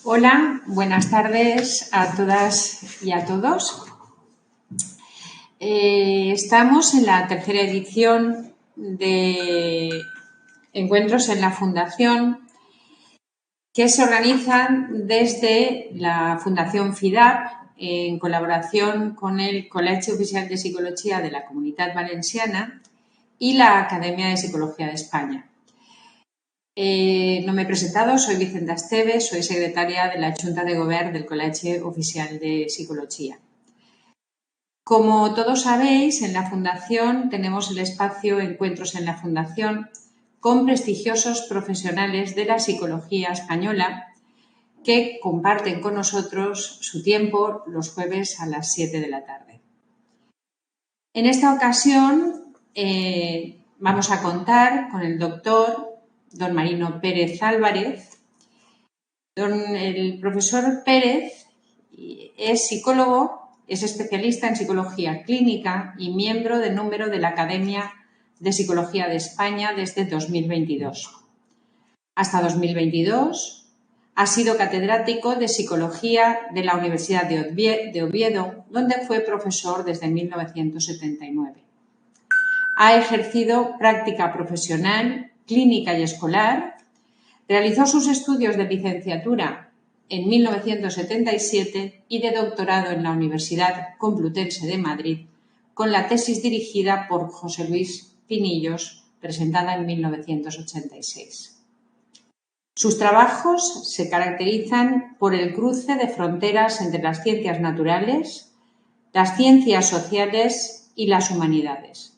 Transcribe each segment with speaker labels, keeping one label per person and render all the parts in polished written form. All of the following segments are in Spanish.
Speaker 1: Hola, buenas tardes a todas y a todos. Estamos en la tercera edición de Encuentros en la Fundación, que se organizan desde la Fundación FIDAP en colaboración con el Col·legi Oficial de Psicología de la Comunitat Valenciana y la Academia de Psicología de España. No me he presentado, soy Vicenta Esteve, soy secretaria de la Junta de Govern del Col·legi Oficial de Psicología. Como todos sabéis, en la Fundación tenemos el espacio Encuentros en la Fundación con prestigiosos profesionales de la psicología española que comparten con nosotros su tiempo los jueves a las 7 de la tarde. En esta ocasión vamos a contar con el doctor don Marino Pérez Álvarez. El profesor Pérez es psicólogo, es especialista en psicología clínica y miembro de número de la Academia de Psicología de España desde 2022. Hasta 2022 ha sido catedrático de Psicología de la Universidad de Oviedo, donde fue profesor desde 1979. Ha ejercido práctica profesional, clínica y escolar. Realizó sus estudios de licenciatura en 1977 y de doctorado en la Universidad Complutense de Madrid, con la tesis dirigida por José Luis Pinillos, presentada en 1986. Sus trabajos se caracterizan por el cruce de fronteras entre las ciencias naturales, las ciencias sociales y las humanidades,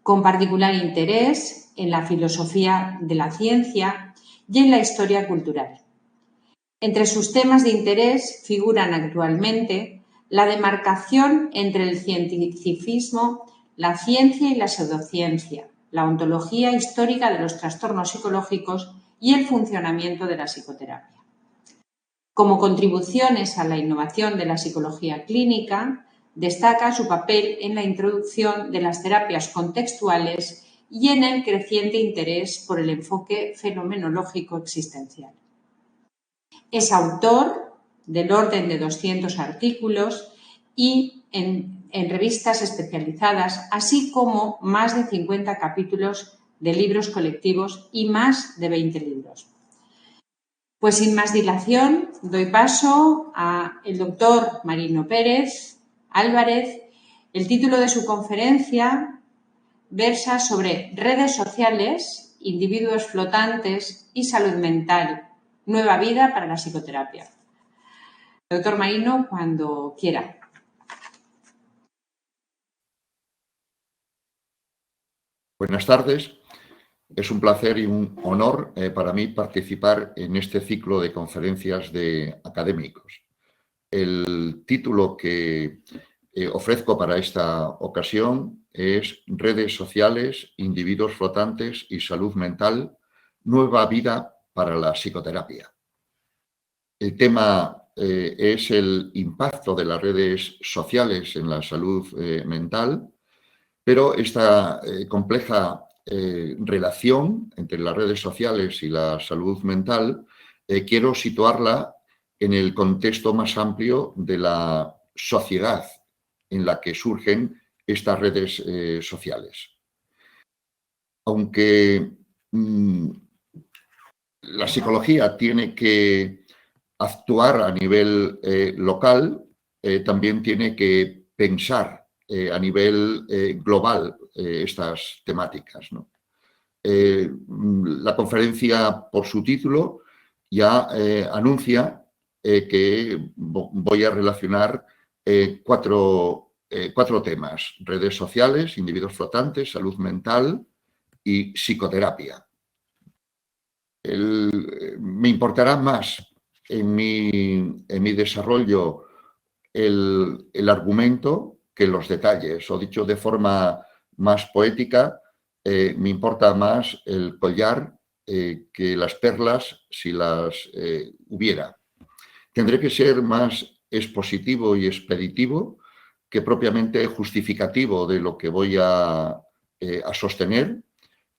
Speaker 1: con particular interés en la filosofía de la ciencia y en la historia cultural. Entre sus temas de interés figuran actualmente la demarcación entre el cientificismo, la ciencia y la pseudociencia, la ontología histórica de los trastornos psicológicos y el funcionamiento de la psicoterapia. Como contribuciones a la innovación de la psicología clínica, destaca su papel en la introducción de las terapias contextuales y en el creciente interés por el enfoque fenomenológico existencial. Es autor del orden de 200 artículos y en revistas especializadas, así como más de 50 capítulos de libros colectivos y más de 20 libros. Pues sin más dilación, doy paso al doctor Marino Pérez Álvarez. El título de su conferencia versa sobre redes sociales, individuos flotantes y salud mental, nueva vida para la psicoterapia. Doctor Marino, cuando quiera.
Speaker 2: Buenas tardes. Es un placer y un honor para mí participar en este ciclo de conferencias de académicos. El título que ofrezco para esta ocasión es Redes sociales, individuos flotantes y salud mental, nueva vida para la psicoterapia. El tema es el impacto de las redes sociales en la salud mental, pero esta compleja relación entre las redes sociales y la salud mental, quiero situarla en el contexto más amplio de la sociedad en la que surgen estas redes sociales. Aunque la psicología tiene que actuar a nivel local, también tiene que pensar a nivel global estas temáticas, ¿no? La conferencia, por su título, ya anuncia que voy a relacionar cuatro temas: redes sociales, individuos flotantes, salud mental y psicoterapia. Me importará más en mi desarrollo el argumento que los detalles, o dicho de forma más poética, me importa más el collar que las perlas si las hubiera. Tendré que ser más expositivo y expeditivo que propiamente justificativo de lo que voy a sostener.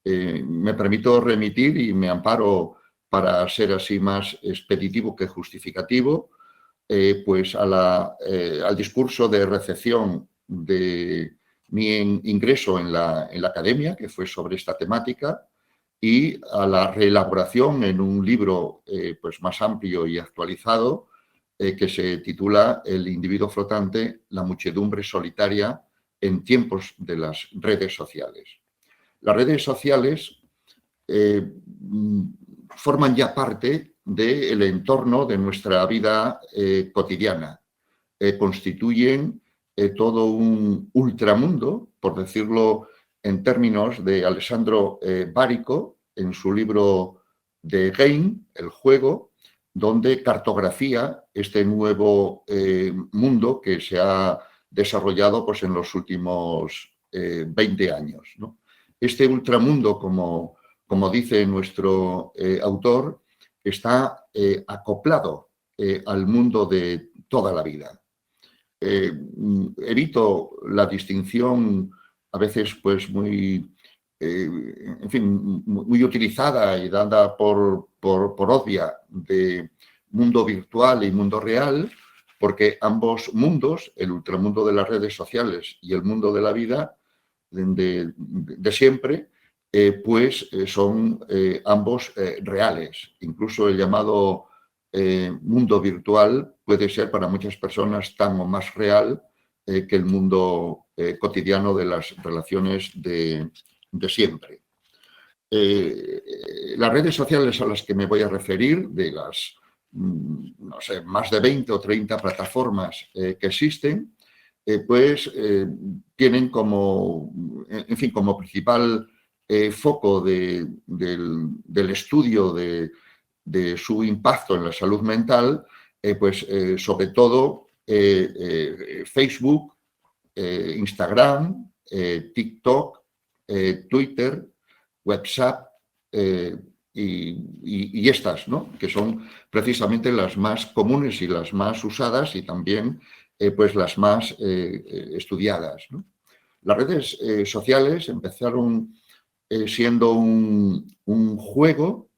Speaker 2: Me permito remitir y me amparo para ser así más expeditivo que justificativo, pues al discurso de recepción de mi ingreso en la academia, que fue sobre esta temática, y a la reelaboración en un libro pues más amplio y actualizado que se titula El individuo flotante, la muchedumbre solitaria en tiempos de las redes sociales. Las redes sociales forman ya parte del entorno de nuestra vida cotidiana. Constituyen todo un ultramundo, por decirlo en términos de Alessandro Barico, en su libro The Game, el juego, donde cartografía este nuevo mundo que se ha desarrollado pues, en los últimos 20 años, ¿no? Este ultramundo, como dice nuestro autor, está acoplado al mundo de toda la vida. Evito la distinción a veces pues muy, en fin, muy utilizada y dada por obvia de mundo virtual y mundo real, porque ambos mundos, el ultramundo de las redes sociales y el mundo de la vida de siempre, pues son ambos reales. Incluso el llamado mundo virtual puede ser para muchas personas tan o más real que el mundo cotidiano de las relaciones de siempre. Las redes sociales a las que me voy a referir, de las no sé, más de 20 o 30 plataformas que existen, pues tienen como, en fin, como principal foco del estudio de su impacto en la salud mental, pues sobre todo Facebook, Instagram, TikTok, Twitter, WhatsApp y estas, ¿no? Que son precisamente las más comunes y las más usadas y también pues las más estudiadas, ¿no? Las redes sociales empezaron siendo un juego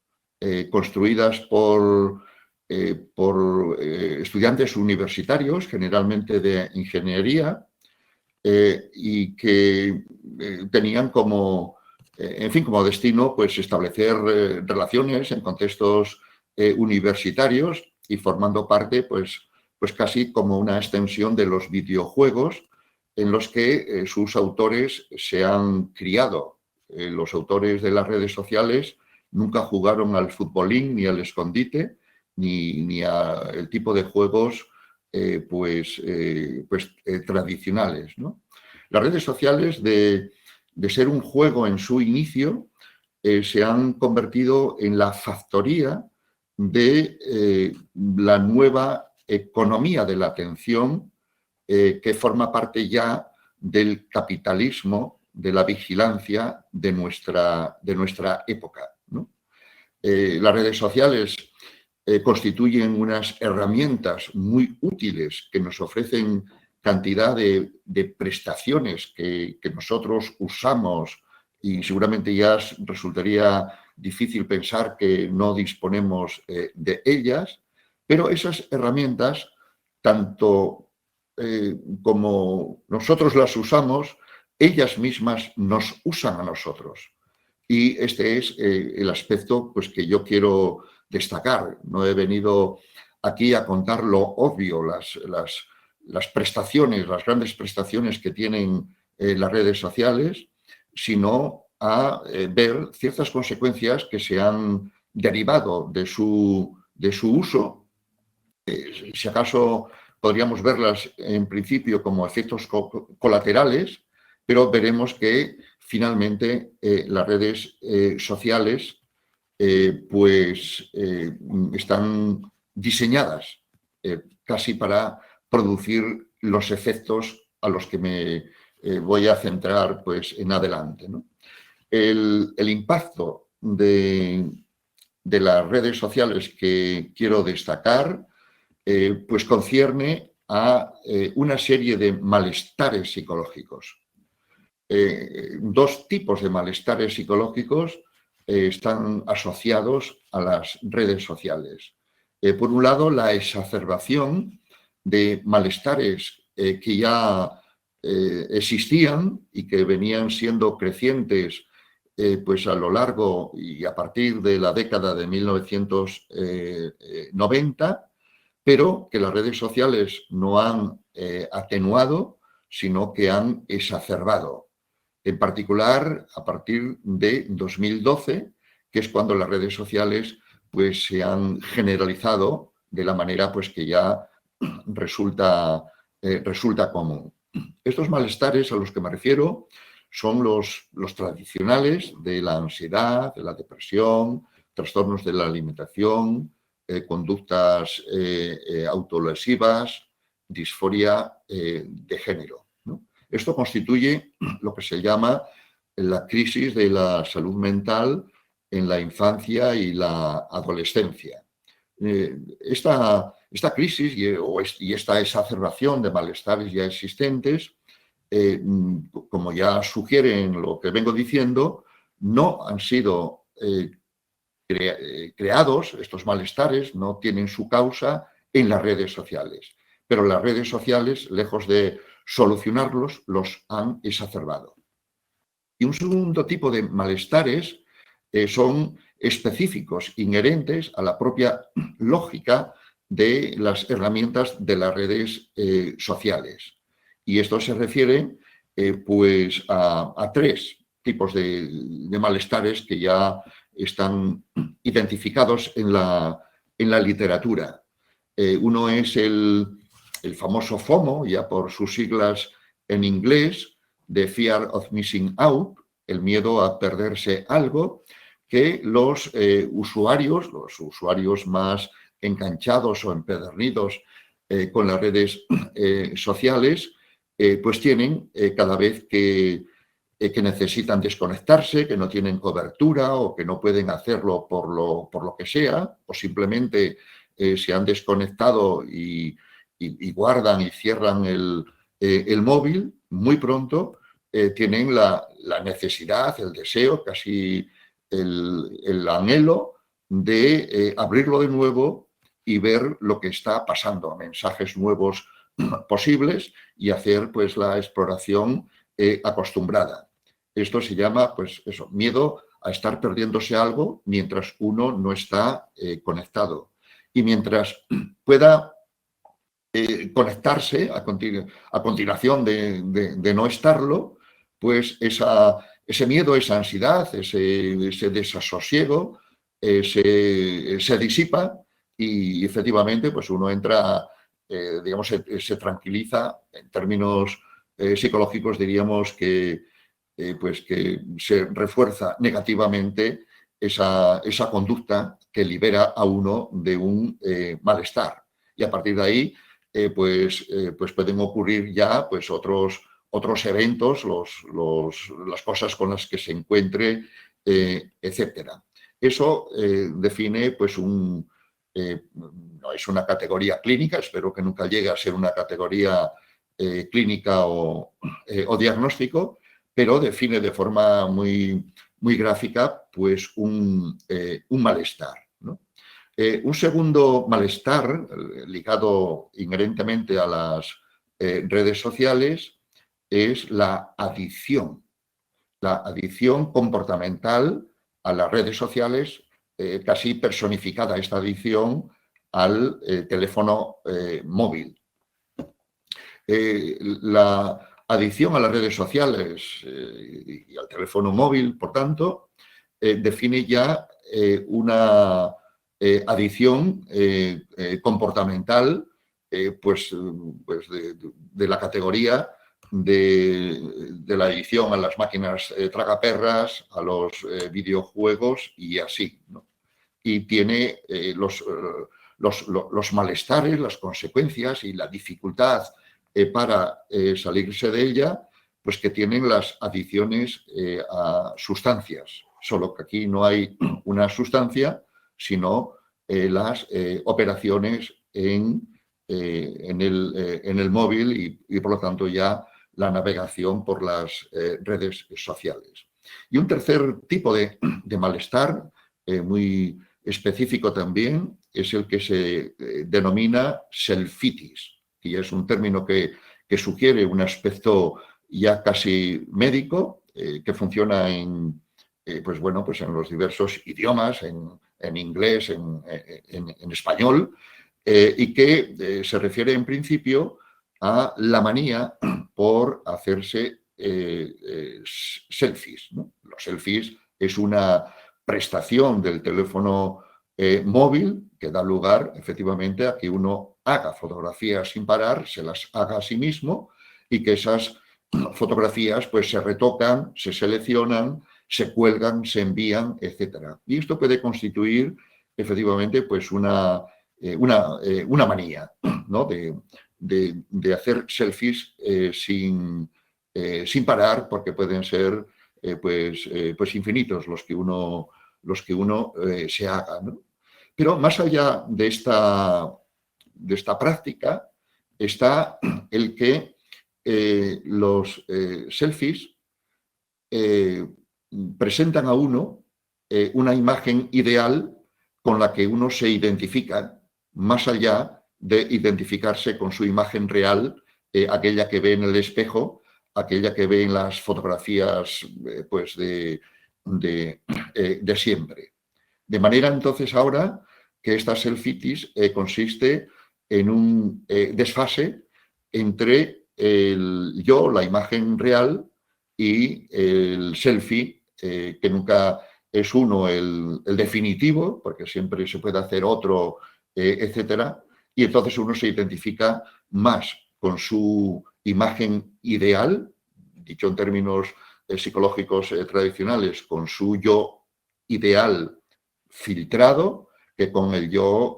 Speaker 2: construidas por estudiantes universitarios, generalmente de ingeniería, y que tenían como, en fin, como destino pues, establecer relaciones en contextos universitarios y formando parte pues casi como una extensión de los videojuegos en los que sus autores se han criado. Los autores de las redes sociales nunca jugaron al futbolín ni al escondite, ni al tipo de juegos tradicionales, ¿no? Las redes sociales, de ser un juego en su inicio, se han convertido en la factoría de la nueva economía de la atención que forma parte ya del capitalismo, de la vigilancia de nuestra época, ¿no? Las redes sociales constituyen unas herramientas muy útiles que nos ofrecen cantidad de prestaciones que nosotros usamos y seguramente ya resultaría difícil pensar que no disponemos de ellas, pero esas herramientas, tanto como nosotros las usamos, ellas mismas nos usan a nosotros. Y este es el aspecto pues, que yo quiero destacar. No he venido aquí a contar lo obvio, las prestaciones, las grandes prestaciones que tienen las redes sociales, sino a ver ciertas consecuencias que se han derivado de su uso. Si acaso podríamos verlas en principio como efectos colaterales, pero veremos que finalmente las redes sociales están diseñadas casi para producir los efectos a los que me voy a centrar pues, en adelante, ¿no? El impacto de las redes sociales que quiero destacar pues concierne a una serie de malestares psicológicos. Dos tipos de malestares psicológicos están asociados a las redes sociales. Por un lado, la exacerbación de malestares que ya existían y que venían siendo crecientes pues a lo largo y a partir de la década de 1990, pero que las redes sociales no han atenuado, sino que han exacerbado. En particular, a partir de 2012, que es cuando las redes sociales pues, se han generalizado de la manera pues, que ya resulta común. Estos malestares a los que me refiero son los tradicionales de la ansiedad, de la depresión, trastornos de la alimentación, conductas autolesivas, disforia de género, ¿no? Esto constituye lo que se llama la crisis de la salud mental en la infancia y la adolescencia. Esta crisis y esta exacerbación de malestares ya existentes, como ya sugieren lo que vengo diciendo, no han sido creados, estos malestares no tienen su causa en las redes sociales, pero las redes sociales, lejos de solucionarlos, los han exacerbado. Y un segundo tipo de malestares son específicos, inherentes a la propia lógica de las herramientas de las redes sociales. Y esto se refiere pues a tres tipos de malestares que ya están identificados en la literatura. Uno es el famoso FOMO, ya por sus siglas en inglés, de Fear of Missing Out, el miedo a perderse algo, que los usuarios más enganchados o empedernidos con las redes sociales, pues tienen cada vez que necesitan desconectarse, que no tienen cobertura o que no pueden hacerlo por lo que sea, o simplemente se han desconectado y guardan y cierran el móvil, muy pronto tienen la necesidad, el deseo, casi el anhelo de abrirlo de nuevo y ver lo que está pasando, mensajes nuevos posibles y hacer pues la exploración acostumbrada. Esto se llama pues eso, miedo a estar perdiéndose algo mientras uno no está conectado. Y mientras pueda conectarse a continuación de no estarlo, pues ese miedo, esa ansiedad, ese desasosiego se disipa y efectivamente pues uno entra, digamos, se tranquiliza. En términos psicológicos diríamos que se refuerza negativamente esa conducta que libera a uno de un malestar. Y a partir de ahí pues pueden ocurrir ya pues otros eventos, las cosas con las que se encuentre, etcétera. Eso define pues no es una categoría clínica, espero que nunca llegue a ser una categoría clínica o diagnóstico, pero define de forma muy gráfica pues un malestar, ¿no? Un segundo malestar ligado inherentemente a las redes sociales es la adicción comportamental a las redes sociales, casi personificada esta adicción al teléfono móvil. La adicción a las redes sociales y al teléfono móvil, por tanto, define ya una adicción comportamental de la categoría de la adicción a las máquinas tragaperras, a los videojuegos y así, ¿no? Y tiene los malestares, las consecuencias y la dificultad para salirse de ella, pues que tienen las adicciones a sustancias. Solo que aquí no hay una sustancia, sino las operaciones en el móvil y por lo tanto ya la navegación por las redes sociales. Y un tercer tipo de malestar, muy específico también, es el que se denomina selfitis, y es un término que sugiere un aspecto ya casi médico, que funciona pues bueno, pues en los diversos idiomas, en inglés, en español, y que se refiere en principio a la manía por hacerse selfies, ¿no? Los selfies es una prestación del teléfono móvil que da lugar efectivamente a que uno haga fotografías sin parar, se las haga a sí mismo y que esas fotografías pues se retocan, se seleccionan, se cuelgan, se envían, etc. Y esto puede constituir efectivamente pues una manía, ¿no? de hacer selfies sin parar, porque pueden ser pues infinitos los que uno se haga, ¿no? Pero más allá de esta práctica está el que los selfies presentan a uno una imagen ideal con la que uno se identifica, más allá de identificarse con su imagen real, aquella que ve en el espejo, aquella que ve en las fotografías pues de siempre. De manera entonces ahora que esta selfitis consiste en un desfase entre el yo, la imagen real, y el selfie, que nunca es uno el definitivo, porque siempre se puede hacer otro, etcétera, y entonces uno se identifica más con su imagen ideal, dicho en términos psicológicos tradicionales, con su yo ideal filtrado, que con el yo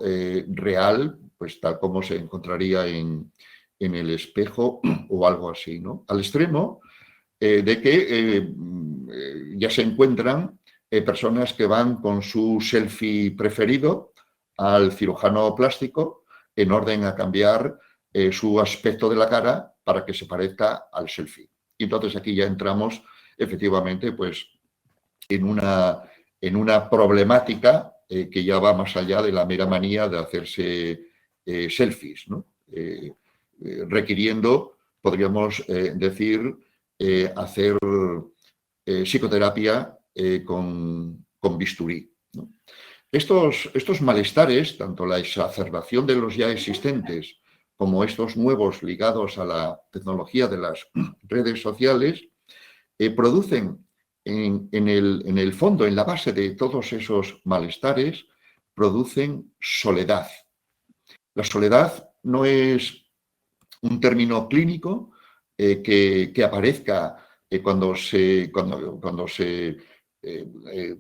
Speaker 2: real, pues tal como se encontraría en el espejo o algo así, ¿no? Al extremo de que ya se encuentran personas que van con su selfie preferido al cirujano plástico en orden a cambiar su aspecto de la cara para que se parezca al selfie. Y entonces aquí ya entramos efectivamente pues en una problemática que ya va más allá de la mera manía de hacerse selfies, ¿no? Requiriendo, podríamos decir, hacer psicoterapia con bisturí, ¿no? Estos malestares, tanto la exacerbación de los ya existentes como estos nuevos ligados a la tecnología de las redes sociales, producen en el fondo, en la base de todos esos malestares, producen soledad. La soledad no es un término clínico que aparezca cuando se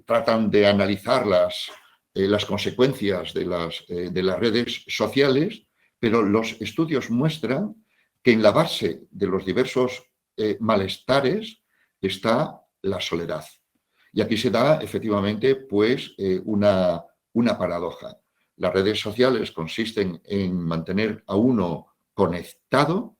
Speaker 2: tratan de analizar las consecuencias de las redes sociales, pero los estudios muestran que en la base de los diversos malestares está la soledad. Y aquí se da efectivamente pues una paradoja. Las redes sociales consisten en mantener a uno conectado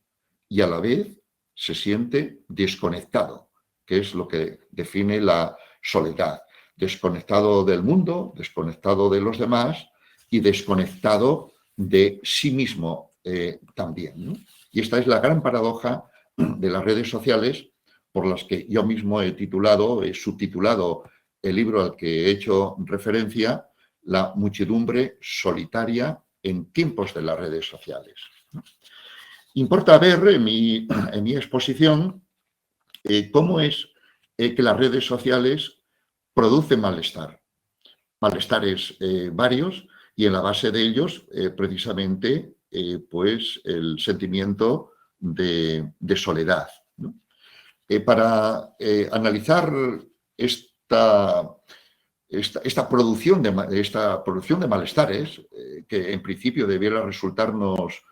Speaker 2: y a la vez se siente desconectado, que es lo que define la soledad. Desconectado del mundo, desconectado de los demás y desconectado de sí mismo también, ¿no? Y esta es la gran paradoja de las redes sociales, por las que yo mismo he subtitulado el libro al que he hecho referencia, La muchedumbre solitaria en tiempos de las redes sociales. Importa ver en mi exposición cómo es que las redes sociales producen malestares varios, y en la base de ellos precisamente pues el sentimiento de soledad, ¿no? Para analizar esta producción de malestares, que en principio debiera resultarnos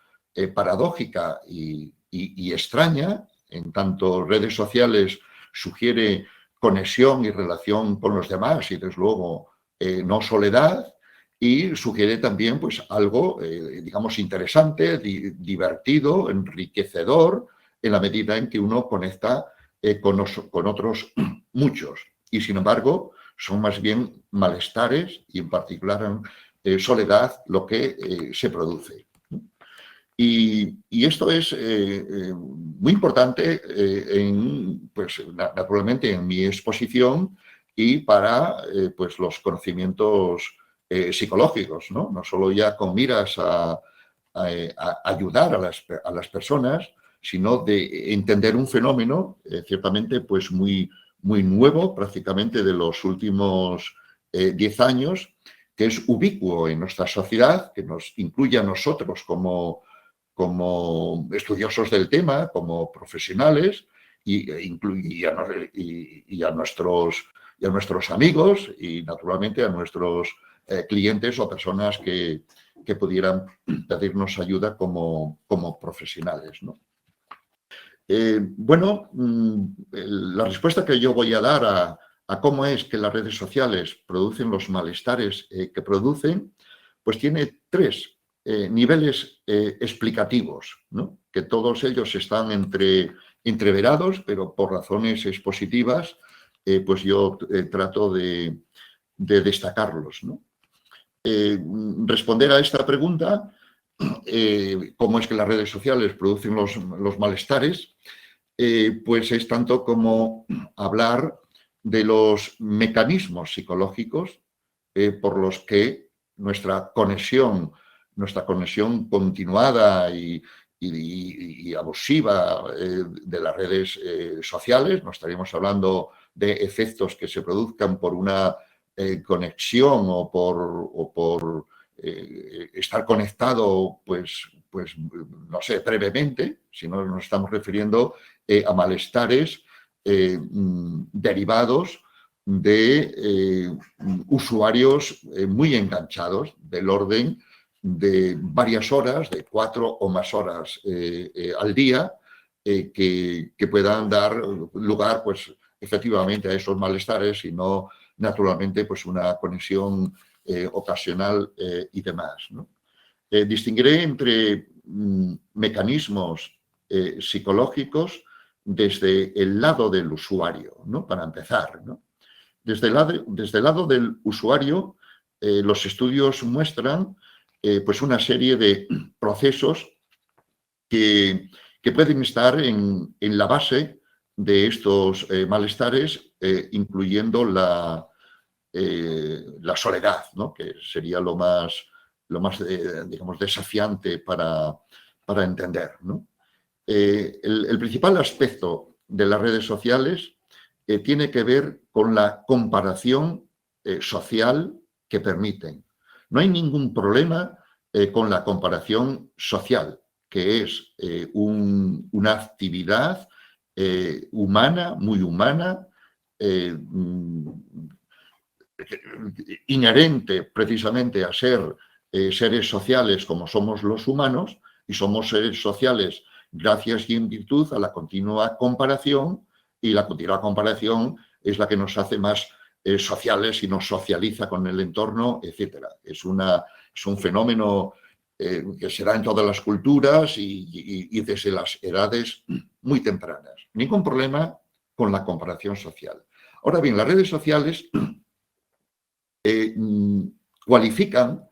Speaker 2: paradójica y extraña, en tanto redes sociales sugiere conexión y relación con los demás y desde luego no soledad, y sugiere también pues algo digamos interesante, divertido, enriquecedor, en la medida en que uno conecta con otros muchos y, sin embargo, son más bien malestares y, en particular, soledad lo que se produce. Y esto es muy importante, pues, naturalmente, en mi exposición y para pues, los conocimientos psicológicos, ¿no? No solo ya con miras a ayudar a las personas, sino de entender un fenómeno ciertamente pues, muy nuevo, prácticamente de los últimos 10 años, que es ubicuo en nuestra sociedad, que nos incluye a nosotros como estudiosos del tema, como profesionales, y a nuestros amigos y, naturalmente, a nuestros clientes o personas que pudieran pedirnos ayuda como profesionales, ¿no? Bueno, la respuesta que yo voy a dar a cómo es que las redes sociales producen los malestares que producen, pues tiene 3 niveles explicativos, ¿no? Que todos ellos están entreverados, pero por razones expositivas, pues yo trato de destacarlos, ¿no? Responder a esta pregunta, cómo es que las redes sociales producen los malestares, pues es tanto como hablar de los mecanismos psicológicos por los que nuestra conexión continuada y abusiva de las redes sociales, no estaríamos hablando de efectos que se produzcan por una conexión o por estar conectado, pues no sé, brevemente, sino nos estamos refiriendo a malestares derivados de usuarios muy enganchados, del orden de varias horas, de 4 o más horas al día, que puedan dar lugar, pues, efectivamente a esos malestares y no, naturalmente, pues una conexión ocasional y demás, ¿no? Distinguiré entre mecanismos psicológicos desde el lado del usuario, ¿no? Para empezar, ¿no? Desde el lado del usuario, los estudios muestran pues una serie de procesos que pueden estar en la base de estos malestares, incluyendo la soledad, ¿no? Que sería lo más digamos, desafiante para entender, ¿no? El principal aspecto de las redes sociales tiene que ver con la comparación social que permiten. No hay ningún problema con la comparación social, que es una actividad humana, muy humana, inherente precisamente a ser seres sociales como somos los humanos, y somos seres sociales gracias y en virtud a la continua comparación, y la continua comparación es la que nos hace más sociales y nos socializa con el entorno, etc. Es un fenómeno que se da en todas las culturas y desde las edades muy tempranas. Ningún problema con la comparación social. Ahora bien, las redes sociales cualifican,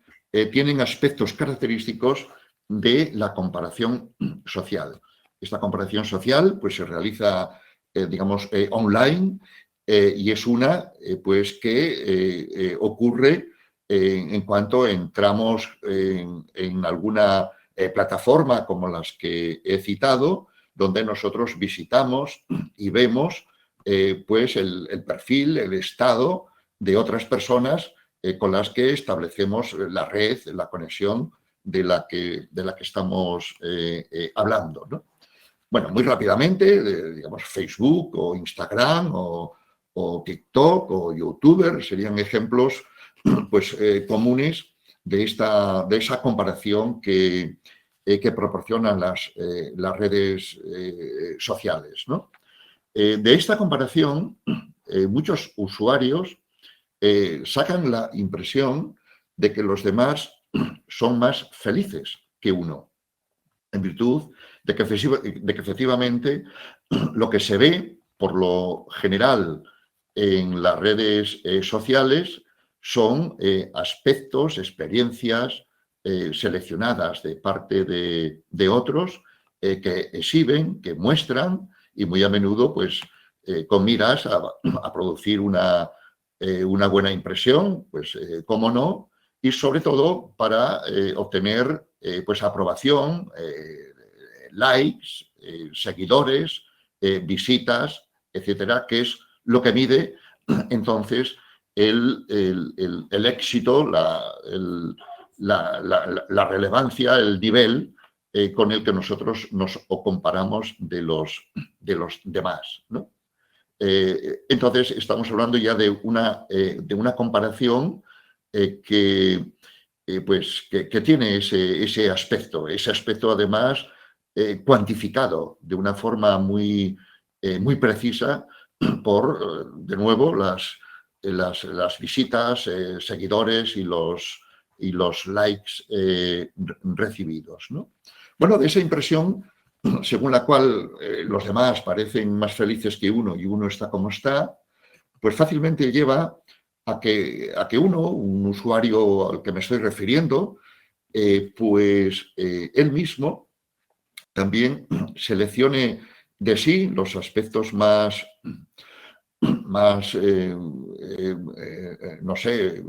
Speaker 2: tienen aspectos característicos de la comparación social. Esta comparación social pues, se realiza, digamos, online y es una pues, que ocurre en cuanto entramos en alguna plataforma como las que he citado, donde nosotros visitamos y vemos pues el perfil, el estado de otras personas con las que establecemos la red, la conexión de la que estamos hablando, ¿no? Bueno, muy rápidamente, digamos, Facebook o Instagram o TikTok o YouTuber serían ejemplos pues, comunes de esa comparación que proporcionan las redes sociales, ¿no? De esta comparación, muchos usuarios sacan la impresión de que los demás son más felices que uno, en virtud de que efectivamente lo que se ve por lo general en las redes sociales son aspectos, experiencias seleccionadas de parte de otros que exhiben, que muestran y muy a menudo pues con miras a producir una buena impresión, pues cómo no, y sobre todo para obtener pues aprobación, likes, seguidores, visitas, etcétera, que es lo que mide entonces el éxito, la relevancia, el nivel con el que nosotros nos comparamos de los demás, ¿no? Entonces, estamos hablando ya de una comparación que tiene ese aspecto además cuantificado de una forma muy precisa por, de nuevo, las visitas, seguidores y los likes recibidos, ¿no? Bueno, de esa impresión según la cual los demás parecen más felices que uno y uno está como está, pues fácilmente lleva a que uno, un usuario al que me estoy refiriendo, él mismo también seleccione de sí los aspectos más no sé,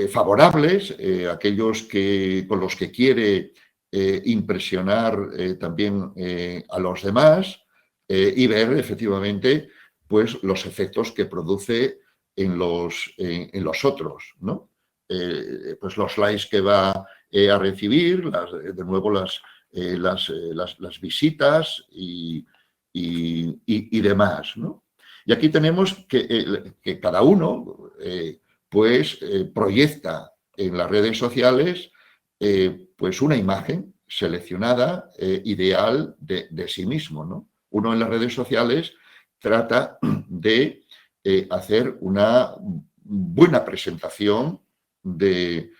Speaker 2: favorables, aquellos con los que quiere impresionar también a los demás y ver efectivamente pues los efectos que produce en los otros, ¿no? Pues los likes que va a recibir, de nuevo las visitas y demás, ¿no? Y aquí tenemos que cada uno proyecta en las redes sociales pues una imagen seleccionada, ideal de sí mismo, ¿no? Uno en las redes sociales trata de hacer una buena presentación de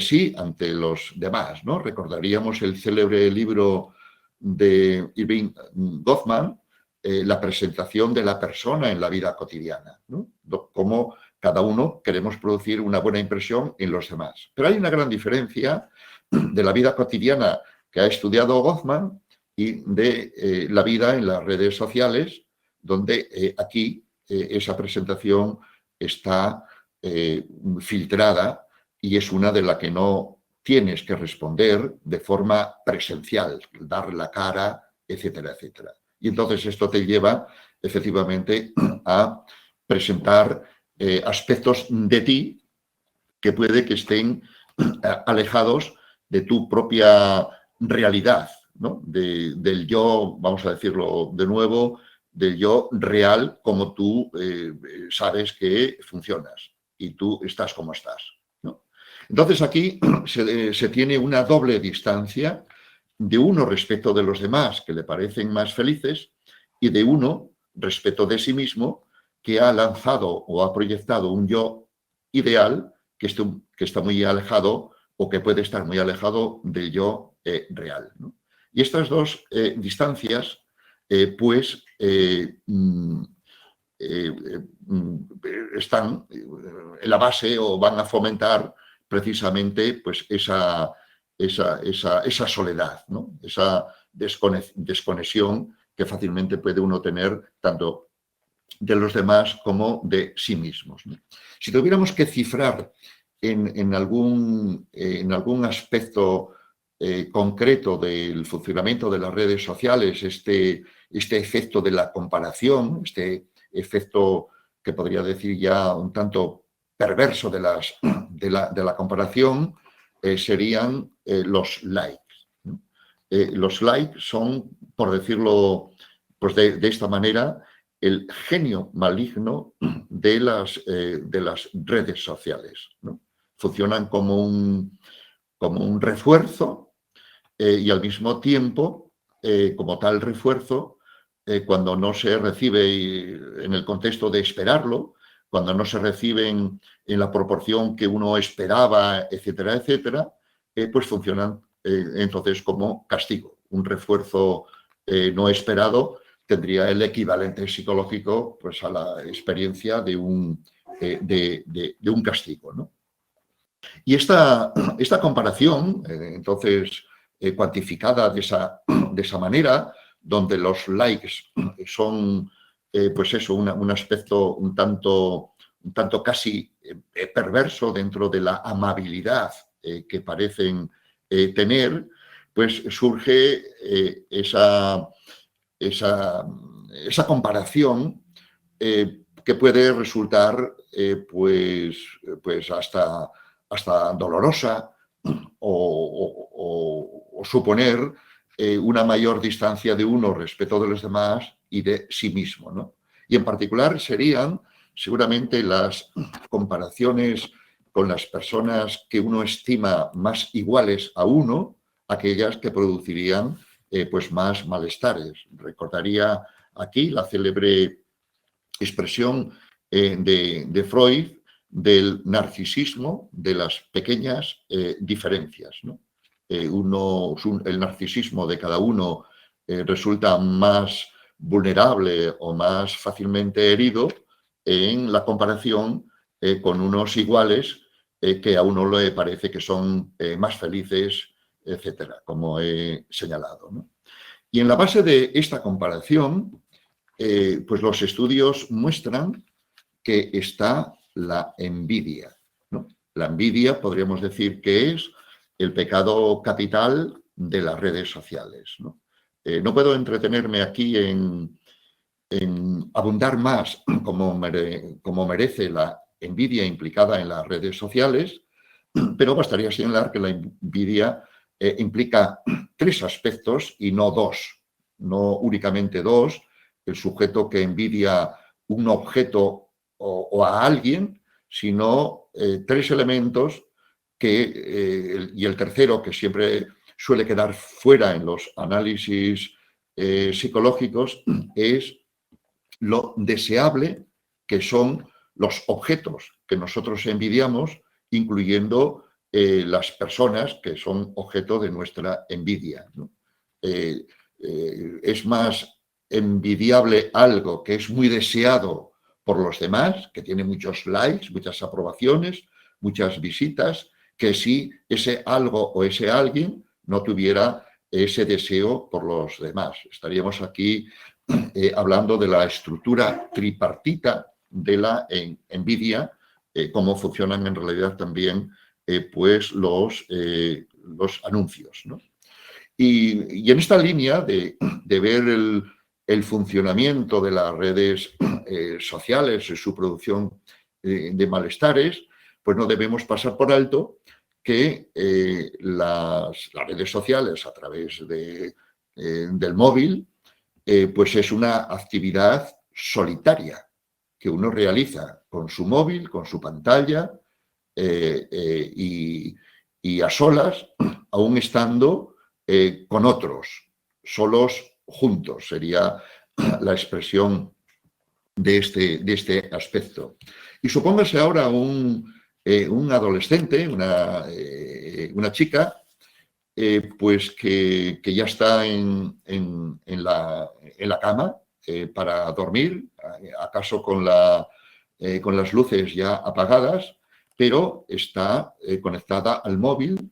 Speaker 2: sí ante los demás, ¿no? Recordaríamos el célebre libro de Irving Goffman, la presentación de la persona en la vida cotidiana, ¿no? Cómo cada uno queremos producir una buena impresión en los demás. Pero hay una gran diferencia de la vida cotidiana que ha estudiado Goffman y de la vida en las redes sociales, donde aquí esa presentación está filtrada y es una de la que no tienes que responder de forma presencial, dar la cara, etcétera, etcétera. Y entonces esto te lleva efectivamente a presentar aspectos de ti que puede que estén alejados de tu propia realidad, ¿no? Del yo, vamos a decirlo de nuevo, del yo real como tú sabes que funcionas y tú estás como estás, ¿no? Entonces aquí se tiene una doble distancia de uno respecto de los demás que le parecen más felices y de uno respecto de sí mismo que ha lanzado o ha proyectado un yo ideal que está muy alejado o que puede estar muy alejado del yo real, ¿no? Y estas dos distancias están en la base o van a fomentar precisamente pues esa soledad, ¿no? Esa desconexión que fácilmente puede uno tener tanto de los demás como de sí mismos, ¿no? Si tuviéramos que cifrar en algún aspecto concreto del funcionamiento de las redes sociales este efecto de la comparación, este efecto que podría decir ya un tanto perverso de la comparación, serían los likes, ¿no? Los likes son, por decirlo pues de esta manera, el genio maligno de las redes sociales, ¿no? Funcionan como un refuerzo y al mismo tiempo, como tal refuerzo, cuando no se recibe en el contexto de esperarlo, cuando no se reciben en la proporción que uno esperaba, etcétera, etcétera, pues funcionan entonces como castigo, un refuerzo no esperado tendría el equivalente psicológico pues, a la experiencia de un castigo, ¿no? Y esta comparación, entonces, cuantificada de esa manera, donde los likes son, pues eso, un aspecto un tanto casi perverso dentro de la amabilidad que parecen tener, pues surge esa comparación que puede resultar pues hasta dolorosa o suponer una mayor distancia de uno respecto de los demás y de sí mismo, ¿no? Y en particular serían seguramente las comparaciones con las personas que uno estima más iguales a uno, aquellas que producirían pues más malestares. Recordaría aquí la célebre expresión de Freud del narcisismo de las pequeñas diferencias, ¿no? El narcisismo de cada uno resulta más vulnerable o más fácilmente herido en la comparación con unos iguales que a uno le parece que son más felices, etcétera, como he señalado, ¿no? Y en la base de esta comparación, pues los estudios muestran que está la envidia, ¿no? La envidia podríamos decir que es el pecado capital de las redes sociales, ¿no? No puedo entretenerme aquí en abundar más como merece la envidia implicada en las redes sociales, pero bastaría señalar que la envidia implica tres aspectos y no dos, no únicamente dos. El sujeto que envidia un objeto o a alguien, sino tres elementos y el tercero, que siempre suele quedar fuera en los análisis psicológicos, es lo deseable que son los objetos que nosotros envidiamos, incluyendo las personas que son objeto de nuestra envidia, ¿no? Es más envidiable algo que es muy deseado por los demás, que tiene muchos likes, muchas aprobaciones, muchas visitas, que si ese algo o ese alguien no tuviera ese deseo por los demás. Estaríamos aquí hablando de la estructura tripartita de la envidia, cómo funcionan en realidad también pues los anuncios, ¿no? Y en esta línea de ver el funcionamiento de las redes sociales y su producción de malestares, pues no debemos pasar por alto que las redes sociales a través del móvil pues es una actividad solitaria que uno realiza con su móvil, con su pantalla y a solas, aún estando con otros, solos juntos, sería la expresión de este aspecto. Y supóngase ahora un adolescente, una chica, pues que ya está en la cama para dormir, acaso con las luces ya apagadas, pero está conectada al móvil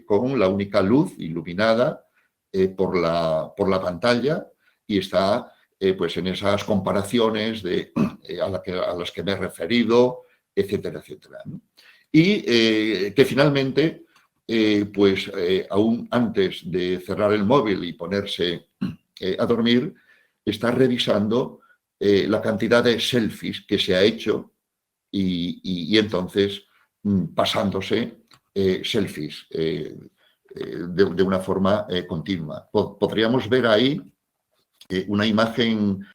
Speaker 2: con la única luz iluminada por la pantalla y está pues en esas comparaciones a las que me he referido, etcétera, etcétera, ¿no? Y que finalmente pues aún antes de cerrar el móvil y ponerse a dormir, está revisando la cantidad de selfies que se ha hecho y entonces pasándose selfies de una forma continua. Podríamos ver ahí una imagen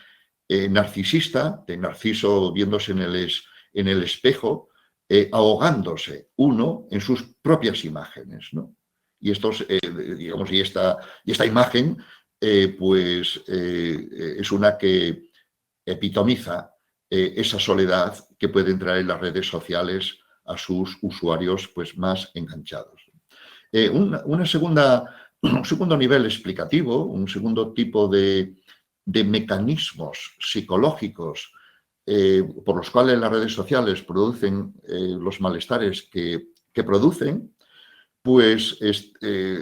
Speaker 2: narcisista de Narciso viéndose en el espejo, ahogándose uno en sus propias imágenes, ¿no? Y digamos, y esta imagen pues es una que epitomiza esa soledad que pueden traer las redes sociales a sus usuarios pues más enganchados. Un segundo nivel explicativo, un segundo tipo de de mecanismos psicológicos por los cuales las redes sociales producen los malestares que producen, pues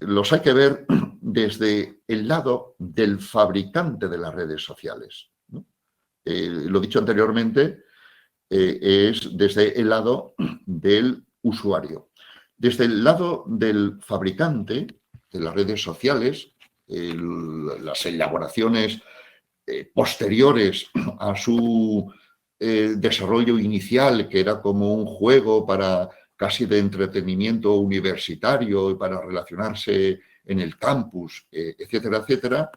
Speaker 2: los hay que ver desde el lado del fabricante de las redes sociales, ¿no? Lo dicho anteriormente, es desde el lado del usuario. Desde el lado del fabricante de las redes sociales, las elaboraciones posteriores a su desarrollo inicial, que era como un juego para casi de entretenimiento universitario y para relacionarse en el campus, etcétera, etcétera,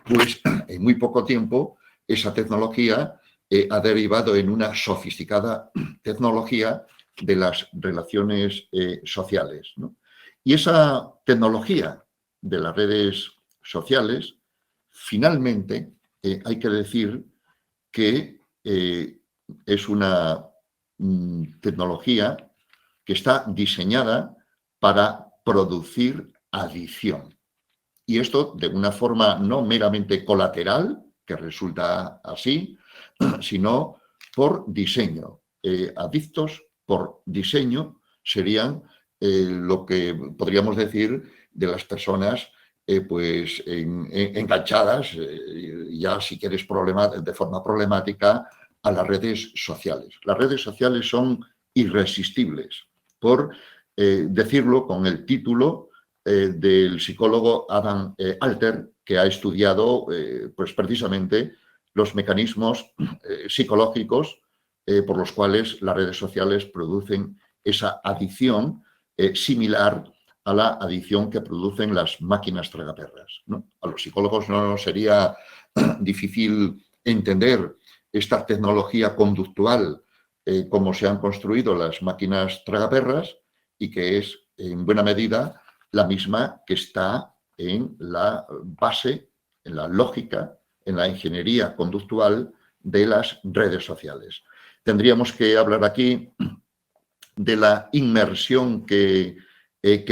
Speaker 2: pues en muy poco tiempo esa tecnología ha derivado en una sofisticada tecnología de las relaciones sociales, ¿no? Y esa tecnología de las redes sociales, finalmente, hay que decir que es una tecnología que está diseñada para producir adicción. Y esto de una forma no meramente colateral, que resulta así, sino por diseño. Adictos por diseño serían lo que podríamos decir de las personas pues enganchadas, ya si quieres de forma problemática, a las redes sociales. Las redes sociales son irresistibles, por decirlo con el título del psicólogo Adam Alter, que ha estudiado pues precisamente los mecanismos psicológicos por los cuales las redes sociales producen esa adicción similar a la adicción que producen las máquinas tragaperras, ¿no? A los psicólogos no nos sería difícil entender esta tecnología conductual, cómo se han construido las máquinas tragaperras y que es en buena medida la misma que está en la base, en la lógica, en la ingeniería conductual de las redes sociales. Tendríamos que hablar aquí de la inmersión que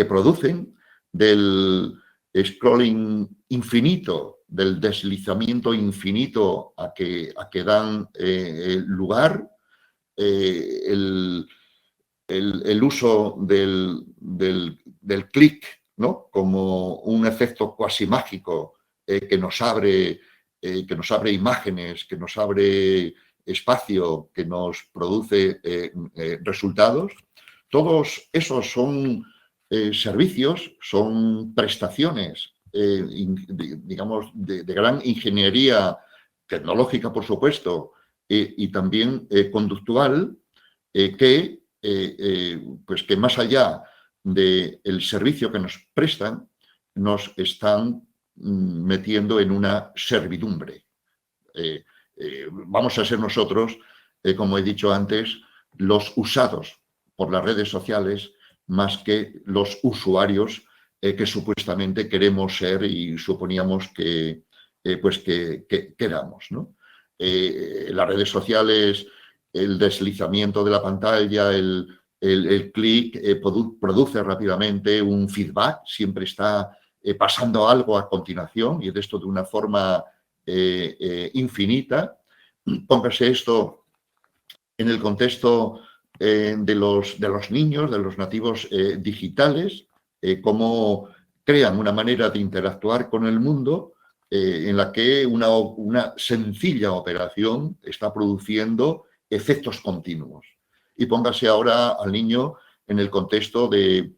Speaker 2: producen, del scrolling infinito, del deslizamiento infinito a que dan lugar, el uso del clic, ¿no? Como un efecto cuasi mágico que nos abre imágenes, que nos abre espacio, que nos produce resultados. Todos esos son servicios, son prestaciones, digamos, de gran ingeniería tecnológica, por supuesto, y también conductual, pues que más allá del servicio que nos prestan, nos están metiendo en una servidumbre. Vamos a ser nosotros, como he dicho antes, los usados por las redes sociales más que los usuarios que supuestamente queremos ser y suponíamos que éramos, ¿no? Las redes sociales, el deslizamiento de la pantalla, el clic produce rápidamente un feedback, siempre está pasando algo a continuación y de esto de una forma infinita. Póngase esto en el contexto de los niños, de los nativos digitales, cómo crean una manera de interactuar con el mundo en la que una sencilla operación está produciendo efectos continuos. Y póngase ahora al niño en el contexto de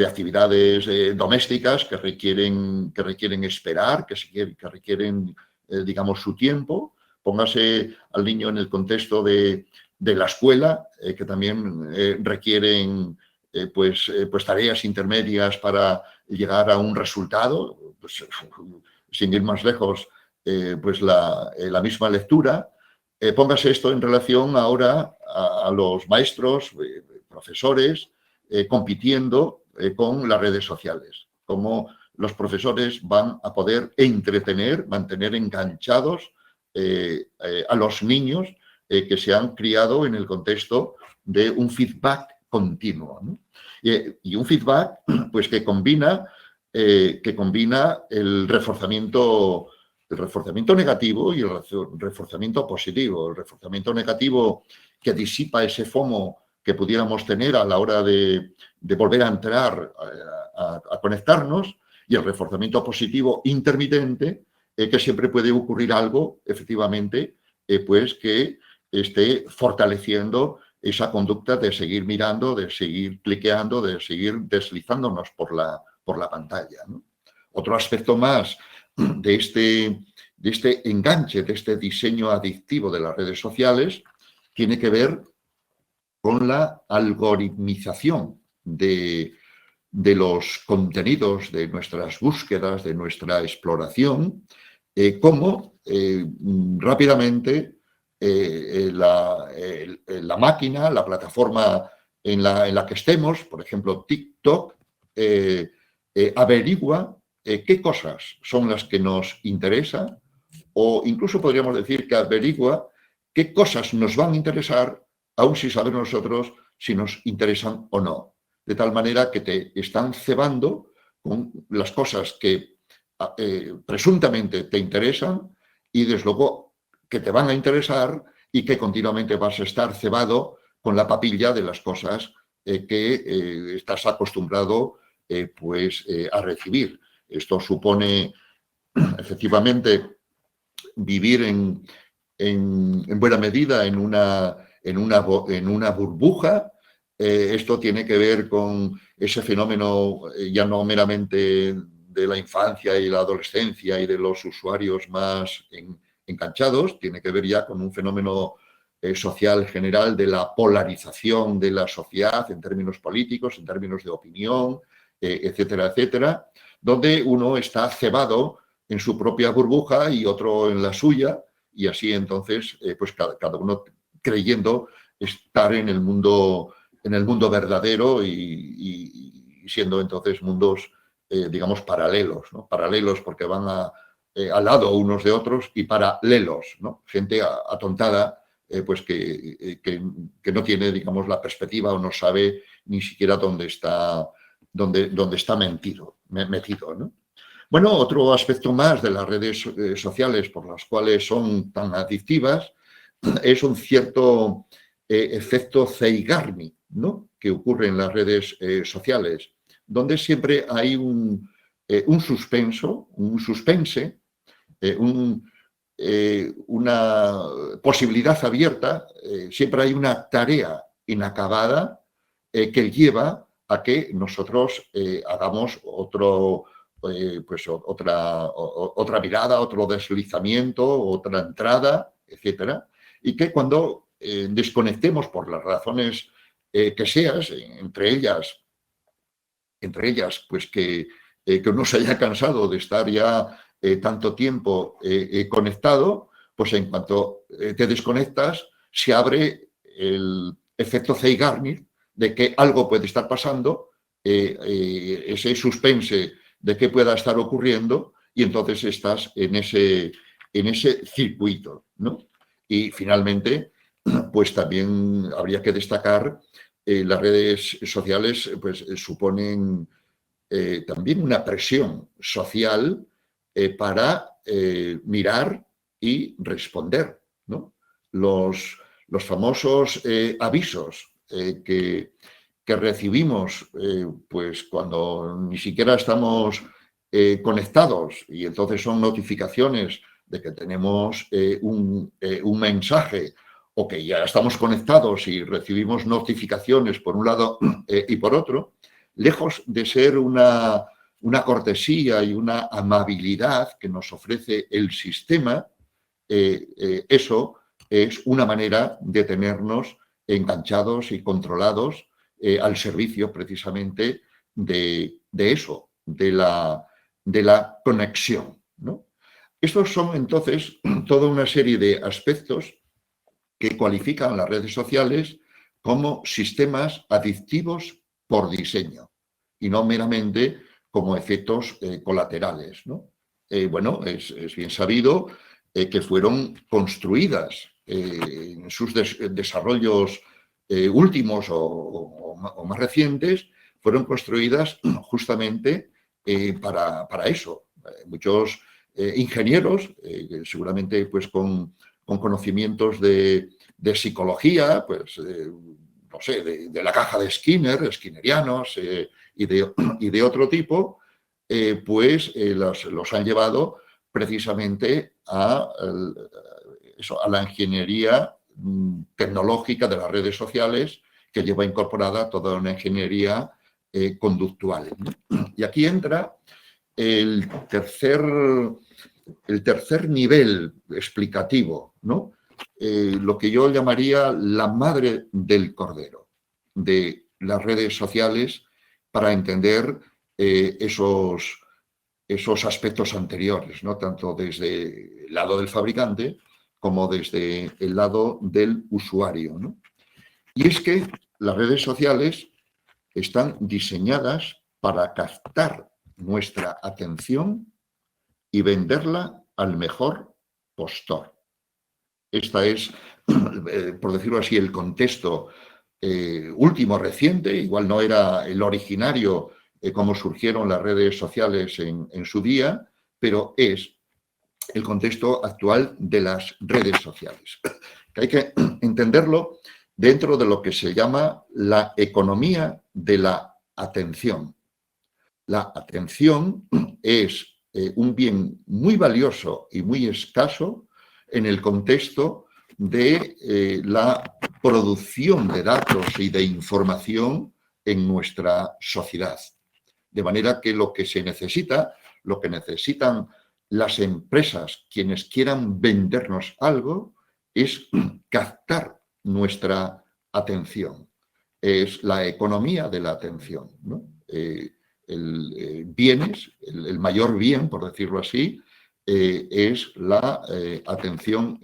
Speaker 2: actividades domésticas que requieren esperar, que requieren, digamos, su tiempo. Póngase al niño en el contexto de la escuela, que también requieren pues tareas intermedias para llegar a un resultado, pues, sin ir más lejos, pues la misma lectura. Póngase esto en relación ahora a los maestros, profesores, compitiendo con las redes sociales. Cómo los profesores van a poder entretener, mantener enganchados a los niños que se han criado en el contexto de un feedback continuo, ¿no? Y un feedback pues que combina el reforzamiento el reforzamiento negativo y el reforzamiento positivo. El reforzamiento negativo que disipa ese FOMO que pudiéramos tener a la hora de volver a entrar, a conectarnos, y el reforzamiento positivo intermitente, que siempre puede ocurrir algo, efectivamente, pues que esté fortaleciendo esa conducta de seguir mirando, de seguir cliqueando, de seguir deslizándonos por la pantalla, ¿no? Otro aspecto más de este enganche, de este diseño adictivo de las redes sociales, tiene que ver con la algoritmización de los contenidos, de nuestras búsquedas, de nuestra exploración, cómo rápidamente la máquina, la plataforma en la que estemos, por ejemplo TikTok, averigua qué cosas son las que nos interesan, o incluso podríamos decir que averigua qué cosas nos van a interesar, aun sin saber nosotros si nos interesan o no. De tal manera que te están cebando con las cosas que presuntamente te interesan y desde luego que te van a interesar, y que continuamente vas a estar cebado con la papilla de las cosas que estás acostumbrado a recibir. Esto supone efectivamente vivir en buena medida en una burbuja. Esto tiene que ver con ese fenómeno ya no meramente de la infancia y la adolescencia y de los usuarios más enganchados, tiene que ver ya con un fenómeno social general de la polarización de la sociedad en términos políticos, en términos de opinión, etcétera, etcétera, donde uno está cebado en su propia burbuja y otro en la suya, y así entonces pues cada uno creyendo estar en el mundo verdadero y siendo entonces mundos, digamos, paralelos, ¿no? Paralelos porque van al lado unos de otros, y paralelos, ¿no? Gente atontada, pues que no tiene, digamos, la perspectiva o no sabe ni siquiera dónde está metido, ¿no? Bueno, otro aspecto más de las redes sociales por las cuales son tan adictivas es un cierto efecto Zeigarnik, ¿no?, que ocurre en las redes sociales, donde siempre hay un suspenso, un suspense, una posibilidad abierta, siempre hay una tarea inacabada que lleva a que nosotros hagamos otra mirada, otro deslizamiento, otra entrada, etcétera, y que cuando desconectemos por las razones que seas, entre ellas pues que uno se haya cansado de estar ya tanto tiempo conectado, pues en cuanto te desconectas se abre el efecto Zeigarnik de que algo puede estar pasando, ese suspense de qué pueda estar ocurriendo, y entonces estás en ese circuito, ¿no? Y finalmente, pues también habría que destacar las redes sociales pues suponen también una presión social para mirar y responder, ¿no? Los famosos avisos que recibimos pues cuando ni siquiera estamos conectados, y entonces son notificaciones de que tenemos un mensaje, o que ya estamos conectados y recibimos notificaciones por un lado y por otro, lejos de ser una cortesía y una amabilidad que nos ofrece el sistema, eso es una manera de tenernos enganchados y controlados al servicio precisamente de eso, de la conexión, ¿no? Estos son entonces toda una serie de aspectos que cualifican las redes sociales como sistemas adictivos por diseño y no meramente como efectos colaterales, ¿no? Bueno, es bien sabido que fueron construidas en sus desarrollos últimos o más recientes, fueron construidas justamente para eso. Muchos ingenieros, seguramente pues con conocimientos de psicología, pues no sé, de la caja de Skinner, skinnerianos y de otro tipo, pues los han llevado precisamente a la ingeniería tecnológica de las redes sociales, que lleva incorporada toda una ingeniería conductual, ¿no? Y aquí entra el tercer nivel explicativo, ¿no? Lo que yo llamaría la madre del cordero de las redes sociales, para entender esos aspectos anteriores, ¿no? Tanto desde el lado del fabricante como desde el lado del usuario, ¿no? Y es que las redes sociales están diseñadas para captar nuestra atención y venderla al mejor postor. Esta es, por decirlo así, el contexto último, reciente. Igual no era el originario como surgieron las redes sociales en su día, pero es el contexto actual de las redes sociales. Que hay que entenderlo dentro de lo que se llama la economía de la atención. La atención es un bien muy valioso y muy escaso en el contexto de la producción de datos y de información en nuestra sociedad. De manera que lo que se necesita, lo que necesitan las empresas, quienes quieran vendernos algo, es captar nuestra atención. Es la economía de la atención, ¿no? Bienes, el mayor bien, por decirlo así, es la atención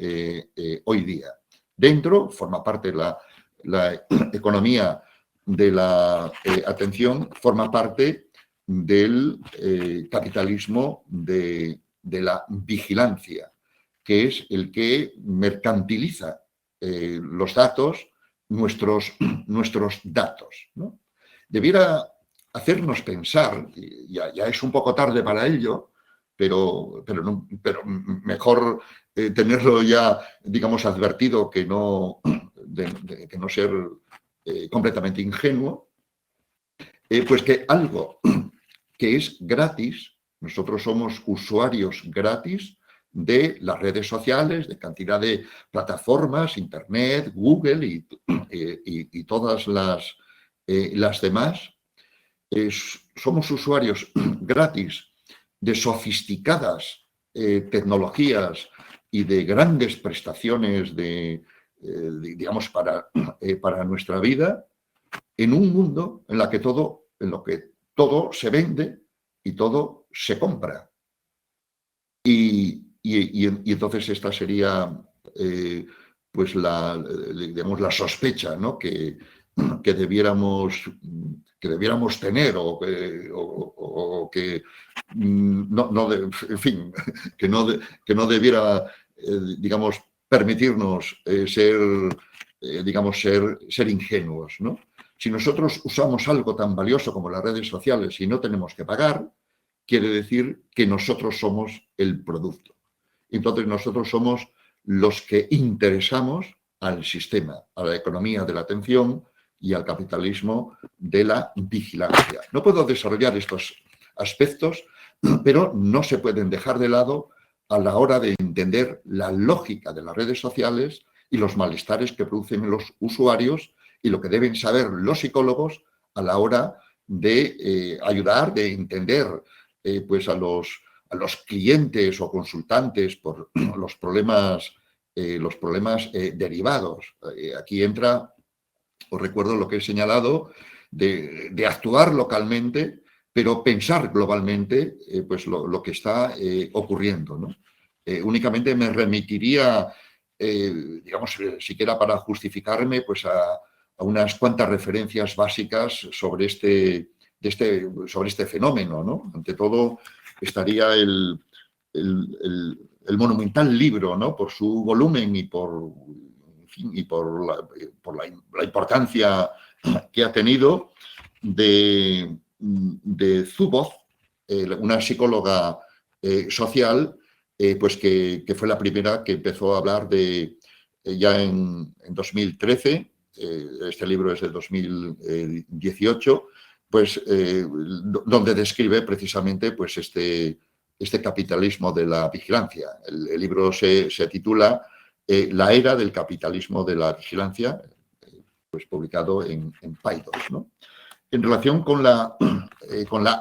Speaker 2: hoy día. Dentro forma parte la economía de la atención, forma parte del capitalismo de la vigilancia, que es el que mercantiliza los datos, nuestros datos, ¿no? Debiera hacernos pensar, ya es un poco tarde para ello, pero mejor tenerlo ya, digamos, advertido que no, que no ser completamente ingenuo, pues que algo que es gratis, nosotros somos usuarios gratis de las redes sociales, de cantidad de plataformas, Internet, Google y todas las demás. Somos usuarios gratis de sofisticadas tecnologías y de grandes prestaciones digamos, para nuestra vida, en un mundo en lo que todo se vende y todo se compra. Y entonces esta sería pues digamos, la sospecha, ¿no? que debiéramos tener o que en fin, que no debiera digamos, permitirnos ser ingenuos, ¿no? Si nosotros usamos algo tan valioso como las redes sociales y no tenemos que pagar, quiere decir que nosotros somos el producto. Entonces nosotros somos los que interesamos al sistema, a la economía de la atención y al capitalismo de la vigilancia. No puedo desarrollar estos aspectos, pero no se pueden dejar de lado a la hora de entender la lógica de las redes sociales y los malestares que producen en los usuarios y lo que deben saber los psicólogos a la hora de ayudar, de entender pues a los clientes o consultantes por los problemas derivados. Aquí entra, os recuerdo lo que he señalado, de actuar localmente, pero pensar globalmente pues lo que está ocurriendo, ¿no? Únicamente me remitiría, digamos, siquiera para justificarme, pues a unas cuantas referencias básicas sobre este fenómeno, ¿no? Ante todo, estaría el monumental libro, ¿no? Por su volumen y por la importancia que ha tenido, de Zuboff, una psicóloga social, pues que fue la primera que empezó a hablar de, ya en 2013, este libro es de 2018, pues donde describe precisamente pues este capitalismo de la vigilancia. El libro se titula La era del capitalismo de la vigilancia, pues publicado en Paidós, ¿no? En relación con la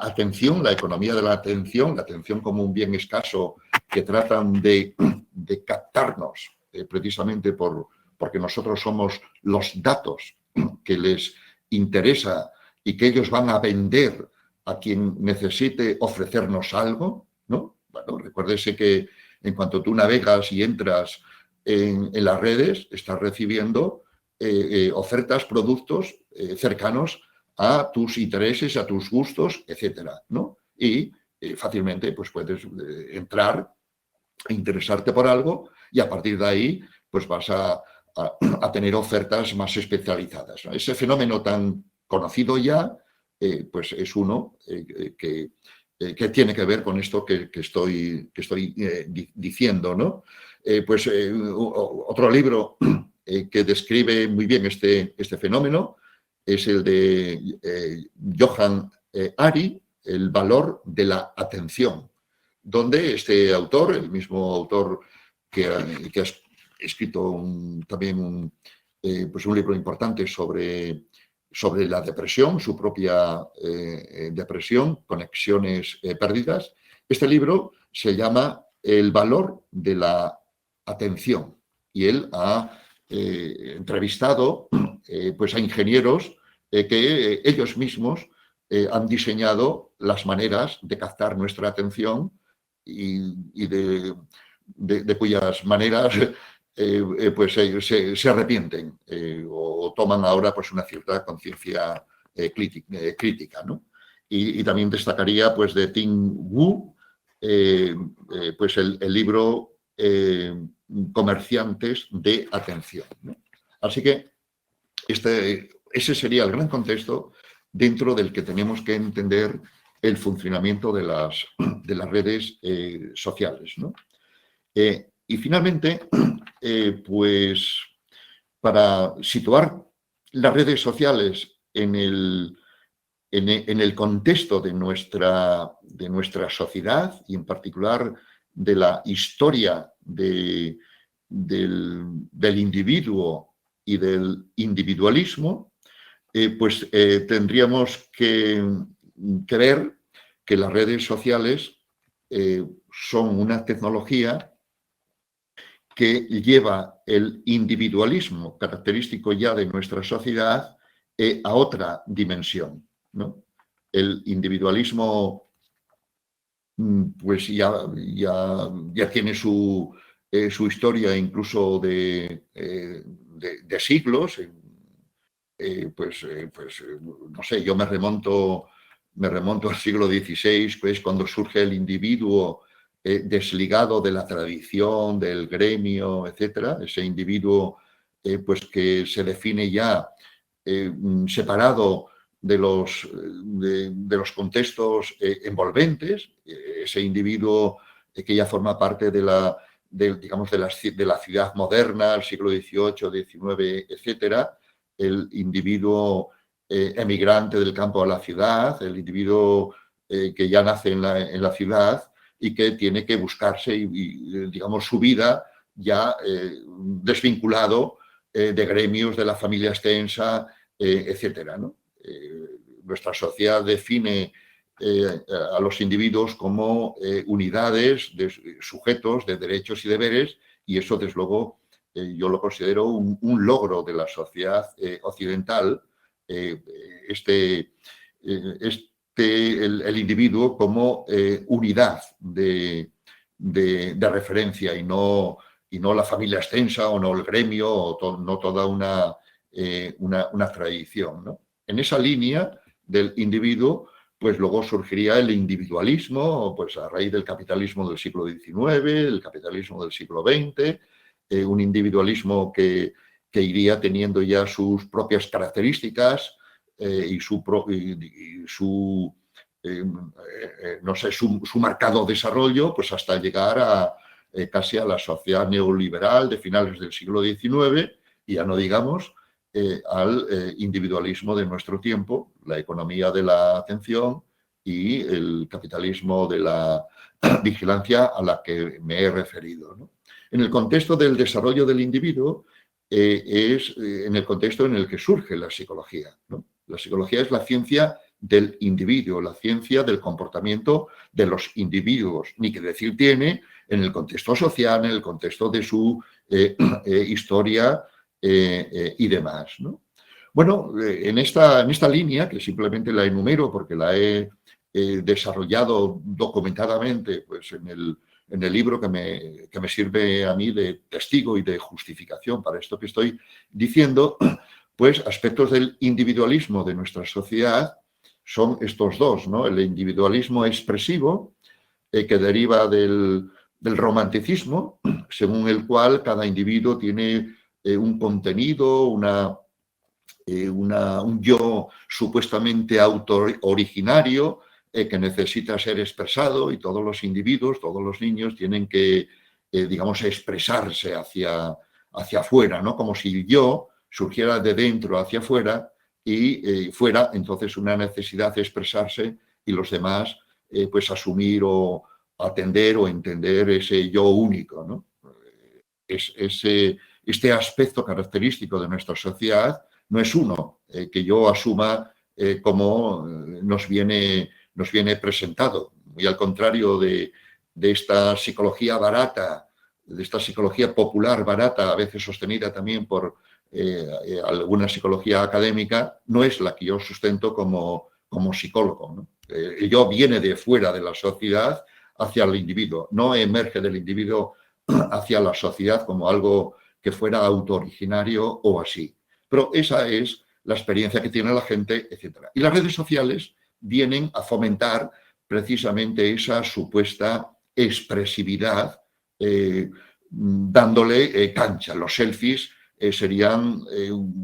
Speaker 2: atención, la economía de la atención como un bien escaso que tratan de captarnos precisamente porque nosotros somos los datos que les interesa y que ellos van a vender a quien necesite ofrecernos algo, ¿no? Bueno, recuérdese que en cuanto tú navegas y entras en las redes, estás recibiendo ofertas, productos cercanos a tus intereses, a tus gustos, etcétera, ¿no? Y fácilmente pues puedes entrar, interesarte por algo y a partir de ahí pues vas a tener ofertas más especializadas, ¿no? Ese fenómeno tan conocido ya pues es uno que tiene que ver con esto que estoy diciendo, ¿no? Otro libro que describe muy bien este fenómeno es el de Johann Ari, El valor de la atención, donde este autor, el mismo autor que ha escrito también pues un libro importante sobre la depresión, su propia depresión, conexiones perdidas, este libro se llama El valor de la atención y él ha entrevistado pues a ingenieros que ellos mismos han diseñado las maneras de captar nuestra atención y de cuyas maneras pues se arrepienten o toman ahora pues una cierta conciencia crítica, ¿no? Y también destacaría pues de Ting Wu pues el libro Comerciantes de Atención, ¿no? Así que ese sería el gran contexto dentro del que tenemos que entender el funcionamiento de las redes sociales, ¿no? Y finalmente, pues para situar las redes sociales en el contexto de nuestra sociedad y en particular de la historia del individuo y del individualismo, pues tendríamos que ver que las redes sociales son una tecnología que lleva el individualismo característico ya de nuestra sociedad a otra dimensión, ¿no? El individualismo pues ya tiene su historia incluso de siglos. Pues no sé, yo me remonto al siglo XVI, pues cuando surge el individuo desligado de la tradición, del gremio, etcétera, ese individuo pues que se define ya separado de los contextos envolventes, ese individuo que ya forma parte de la ciudad moderna, el siglo XVIII, XIX, etcétera, el individuo emigrante del campo a la ciudad, el individuo que ya nace en la ciudad y que tiene que buscarse digamos, su vida ya desvinculado de gremios, de la familia extensa, etcétera, ¿no? Nuestra sociedad define a los individuos como unidades, sujetos de derechos y deberes, y eso, desde luego, yo lo considero un logro de la sociedad occidental, el individuo como unidad de referencia y no la familia extensa o no el gremio o no toda una tradición, ¿no? En esa línea del individuo, pues luego surgiría el individualismo, pues a raíz del capitalismo del siglo XIX, el capitalismo del siglo XX, un individualismo que iría teniendo ya sus propias características y su no sé, su marcado desarrollo, pues hasta llegar a casi a la sociedad neoliberal de finales del siglo XIX, y ya no digamos al individualismo de nuestro tiempo, la economía de la atención y el capitalismo de la vigilancia a la que me he referido, ¿no? En el contexto del desarrollo del individuo es en el contexto en el que surge la psicología, ¿no? La psicología es la ciencia del individuo, la ciencia del comportamiento de los individuos, ni que decir tiene en el contexto social, en el contexto de su historia y demás, ¿no? Bueno, en esta línea, que simplemente la enumero porque la he desarrollado documentadamente pues, en el libro que me sirve a mí de testigo y de justificación para esto que estoy diciendo, pues aspectos del individualismo de nuestra sociedad son estos dos, ¿no? El individualismo expresivo, que deriva del romanticismo, según el cual cada individuo tiene un contenido, un yo supuestamente auto-originario que necesita ser expresado, y todos los individuos, todos los niños tienen que, digamos, expresarse hacia afuera, ¿no? Como si el yo surgiera de dentro hacia afuera y fuera entonces una necesidad de expresarse y los demás pues asumir o atender o entender ese yo único, ¿no? Este aspecto característico de nuestra sociedad no es uno que yo asuma como nos viene presentado. Y al contrario de esta psicología barata, de esta psicología popular barata, a veces sostenida también por alguna psicología académica, no es la que yo sustento como psicólogo, ¿no? El yo viene de fuera de la sociedad hacia el individuo, no emerge del individuo hacia la sociedad como algo que fuera autooriginario o así. Pero esa es la experiencia que tiene la gente, etc. Y las redes sociales vienen a fomentar precisamente esa supuesta expresividad, dándole cancha. Los selfies serían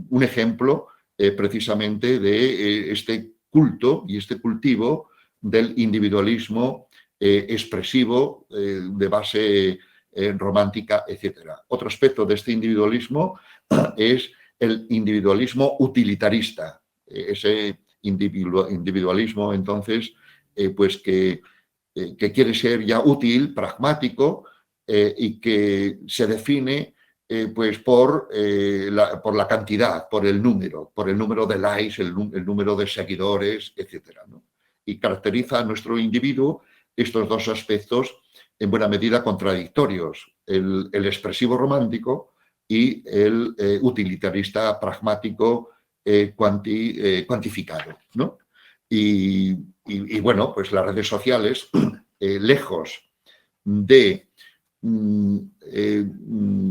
Speaker 2: un ejemplo precisamente de este culto y este cultivo del individualismo expresivo de base romántica, etc. Otro aspecto de este individualismo es el individualismo utilitarista, ese individualismo entonces pues que quiere ser ya útil, pragmático y que se define pues por la cantidad, por el número de likes, el número de seguidores, etc., ¿no? Y caracteriza a nuestro individuo estos dos aspectos en buena medida contradictorios, el expresivo romántico y el utilitarista pragmático cuantificado, ¿no? Y bueno, pues las redes sociales, lejos de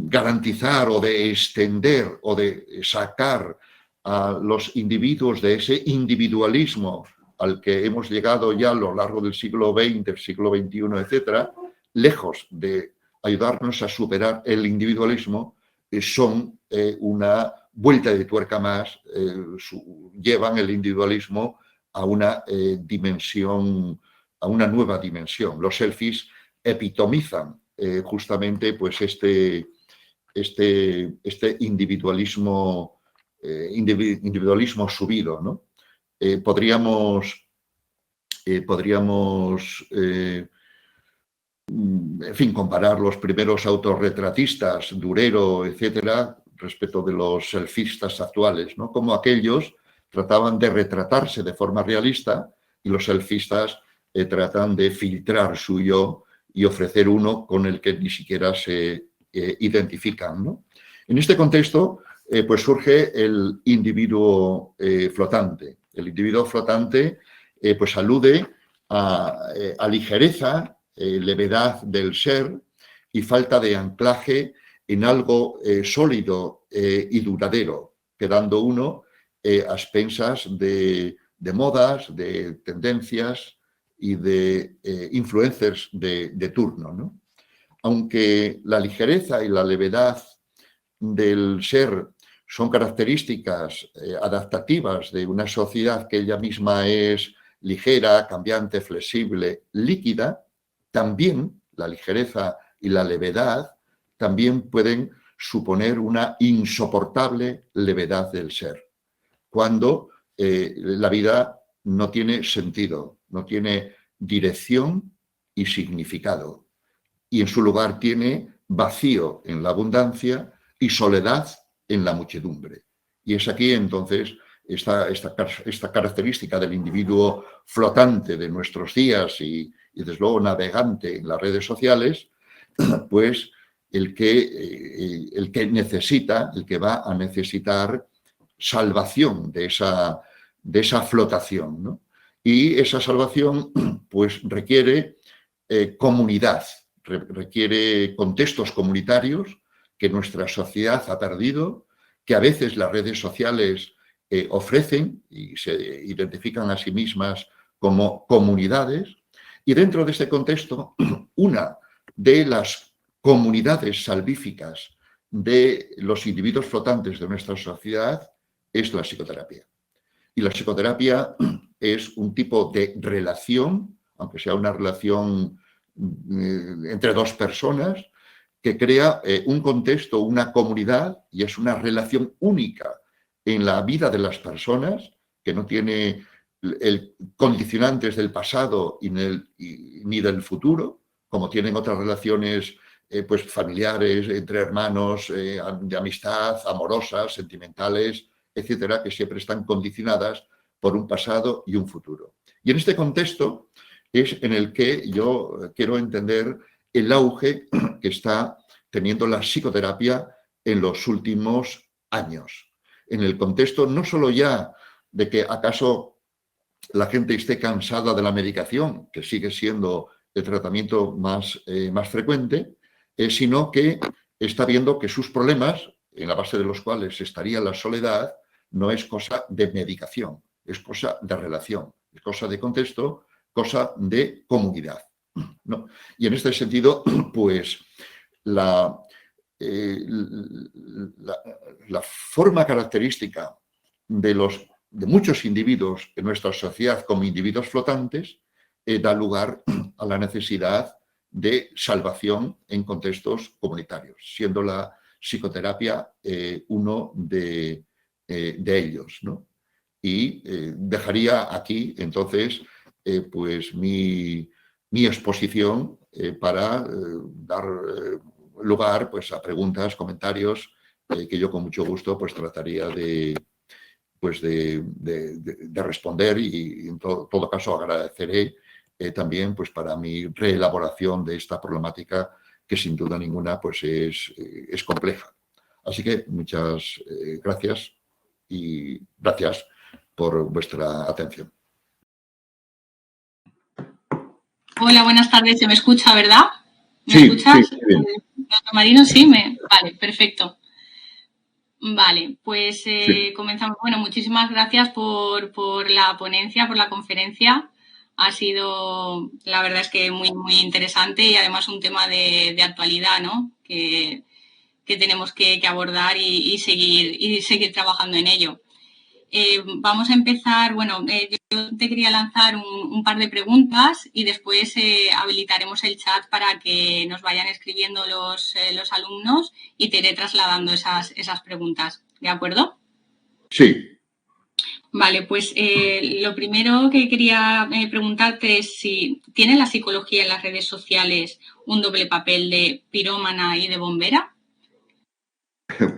Speaker 2: garantizar o de extender o de sacar a los individuos de ese individualismo al que hemos llegado ya a lo largo del siglo XX, el siglo XXI, etcétera, lejos de ayudarnos a superar el individualismo, son una vuelta de tuerca más, llevan el individualismo a una dimensión, a una nueva dimensión. Los selfies epitomizan justamente pues este individualismo subido, ¿no? Podríamos en fin, comparar los primeros autorretratistas, Durero, etcétera, respecto de los selfistas actuales, ¿no? Como aquellos trataban de retratarse de forma realista y los selfistas tratan de filtrar su yo y ofrecer uno con el que ni siquiera se identifican, ¿no? En este contexto, pues surge el individuo flotante. El individuo flotante pues alude a ligereza, levedad del ser y falta de anclaje en algo sólido y duradero, quedando uno a expensas de modas, de tendencias y de influencers de turno, ¿no? Aunque la ligereza y la levedad del ser son características adaptativas de una sociedad que ella misma es ligera, cambiante, flexible, líquida, también la ligereza y la levedad también pueden suponer una insoportable levedad del ser, cuando la vida no tiene sentido, no tiene dirección y significado, y en su lugar tiene vacío en la abundancia y soledad en la muchedumbre. Y es aquí entonces esta característica del individuo flotante de nuestros días y desde luego navegante en las redes sociales, pues el que necesita, el que va a necesitar salvación de esa flotación, ¿no? Y esa salvación pues requiere comunidad, requiere contextos comunitarios que nuestra sociedad ha perdido, que a veces las redes sociales ofrecen y se identifican a sí mismas como comunidades. Y dentro de este contexto, una de las comunidades salvíficas de los individuos flotantes de nuestra sociedad es la psicoterapia. Y la psicoterapia es un tipo de relación, aunque sea una relación entre dos personas, que crea un contexto, una comunidad, y es una relación única en la vida de las personas, que no tiene condicionantes del pasado ni del futuro, como tienen otras relaciones pues familiares, entre hermanos, de amistad, amorosas, sentimentales, etcétera, que siempre están condicionadas por un pasado y un futuro. Y en este contexto es en el que yo quiero entender el auge que está teniendo la psicoterapia en los últimos años. En el contexto no solo ya de que acaso la gente esté cansada de la medicación, que sigue siendo el tratamiento más frecuente, sino que está viendo que sus problemas, en la base de los cuales estaría la soledad, no es cosa de medicación, es cosa de relación, es cosa de contexto, cosa de comunidad, ¿no? Y en este sentido, pues la forma característica de muchos individuos en nuestra sociedad como individuos flotantes da lugar a la necesidad de salvación en contextos comunitarios, siendo la psicoterapia uno de ellos, ¿no? Y dejaría aquí, entonces, pues mi exposición para dar lugar pues, a preguntas, comentarios, que yo con mucho gusto pues, trataría de responder y en todo caso agradeceré también pues, para mi reelaboración de esta problemática que sin duda ninguna pues, es compleja. Así que muchas gracias y gracias por vuestra atención.
Speaker 3: Hola, buenas tardes. ¿Se me escucha, verdad? ¿Me
Speaker 2: sí,
Speaker 3: escuchas?
Speaker 2: Sí, bien.
Speaker 3: Marino, sí, vale, perfecto. Vale, pues
Speaker 2: Sí.
Speaker 3: comenzamos. Bueno, muchísimas gracias por la ponencia, por la conferencia. Ha sido, la verdad es que muy, muy interesante y además un tema de actualidad, ¿no? Que tenemos que abordar y seguir trabajando en ello. Vamos a empezar, bueno, yo te quería lanzar un par de preguntas y después habilitaremos el chat para que nos vayan escribiendo los alumnos y te iré trasladando esas preguntas, ¿de acuerdo?
Speaker 2: Sí.
Speaker 3: Vale, pues lo primero que quería preguntarte es si ¿tiene la psicología en las redes sociales un doble papel de pirómana y de bombera?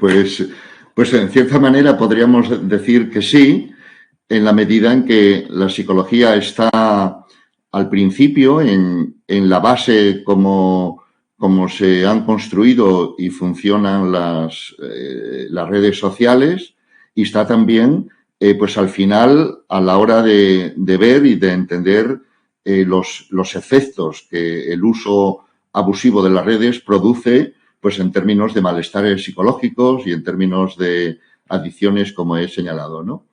Speaker 2: Pues en cierta manera podríamos decir que sí, en la medida en que la psicología está al principio, en la base como se han construido y funcionan las redes sociales, y está también pues al final a la hora de ver y de entender los efectos que el uso abusivo de las redes produce pues en términos de malestares psicológicos y en términos de adicciones, como he señalado, ¿no?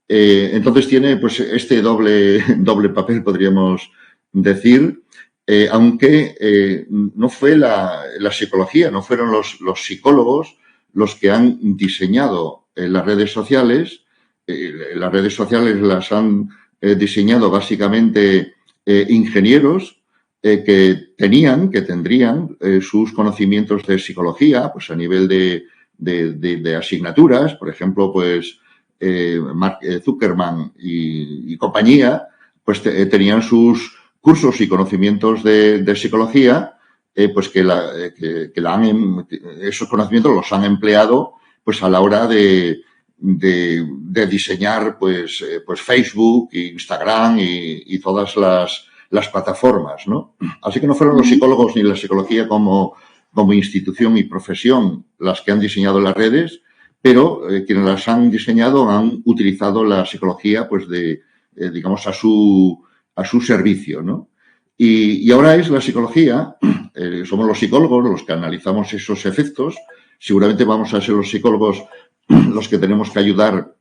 Speaker 2: Entonces tiene pues este doble papel, podríamos decir, aunque no fue la psicología, no fueron los psicólogos los que han diseñado las redes sociales. Las redes sociales las han diseñado básicamente ingenieros que tendrían sus conocimientos de psicología, pues a nivel de asignaturas, por ejemplo, pues Mark Zuckerman y compañía, pues tenían sus cursos y conocimientos de psicología, pues esos conocimientos los han empleado pues a la hora de diseñar pues Facebook, Instagram y todas las plataformas, ¿no? Así que no fueron los psicólogos ni la psicología como institución y profesión las que han diseñado las redes, pero quienes las han diseñado han utilizado la psicología pues digamos a su servicio, ¿no? Y ahora es la psicología, somos los psicólogos los que analizamos esos efectos. Seguramente vamos a ser los psicólogos los que tenemos que ayudar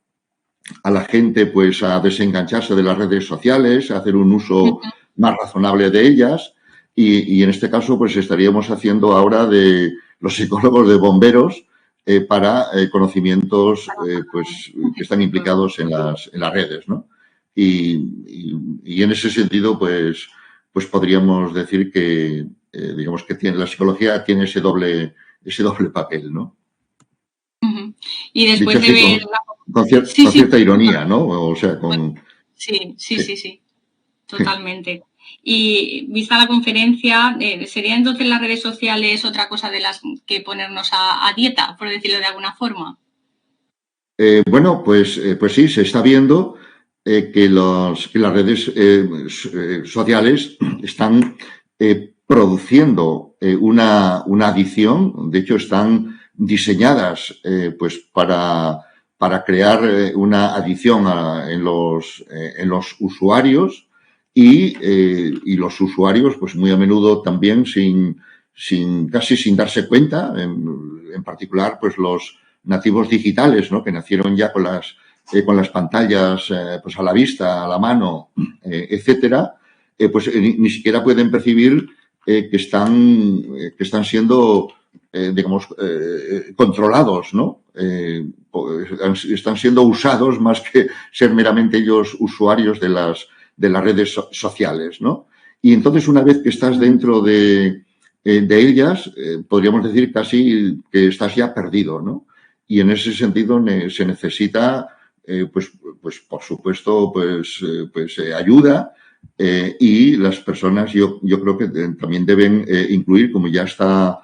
Speaker 2: a la gente pues a desengancharse de las redes sociales, a hacer un uso más razonable de ellas y en este caso pues estaríamos haciendo ahora de los psicólogos de bomberos para conocimientos pues que están implicados en las redes, ¿no? Y en ese sentido pues podríamos decir que digamos que la psicología tiene ese doble papel, ¿no?
Speaker 3: Y después de ver...
Speaker 2: Con cierta ironía, ¿no? O sea, con...
Speaker 3: Sí, totalmente. Y vista la conferencia, ¿serían entonces las redes sociales otra cosa de las que ponernos a dieta, por decirlo de alguna forma?
Speaker 2: Bueno, pues sí, se está viendo que las redes sociales están produciendo una adicción. De hecho, están diseñadas pues para crear una adicción en los usuarios y los usuarios pues muy a menudo también casi sin darse cuenta, en particular pues los nativos digitales, ¿no? Que nacieron ya con las pantallas pues a la vista, a la mano, etcétera, pues ni siquiera pueden percibir que están siendo digamos controlados, ¿no? Están siendo usados más que ser meramente ellos usuarios de las redes sociales, ¿no? Y entonces una vez que estás dentro de ellas, podríamos decir casi que estás ya perdido, ¿no? Y en ese sentido se necesita, pues por supuesto, ayuda y las personas yo creo que también deben incluir, como ya está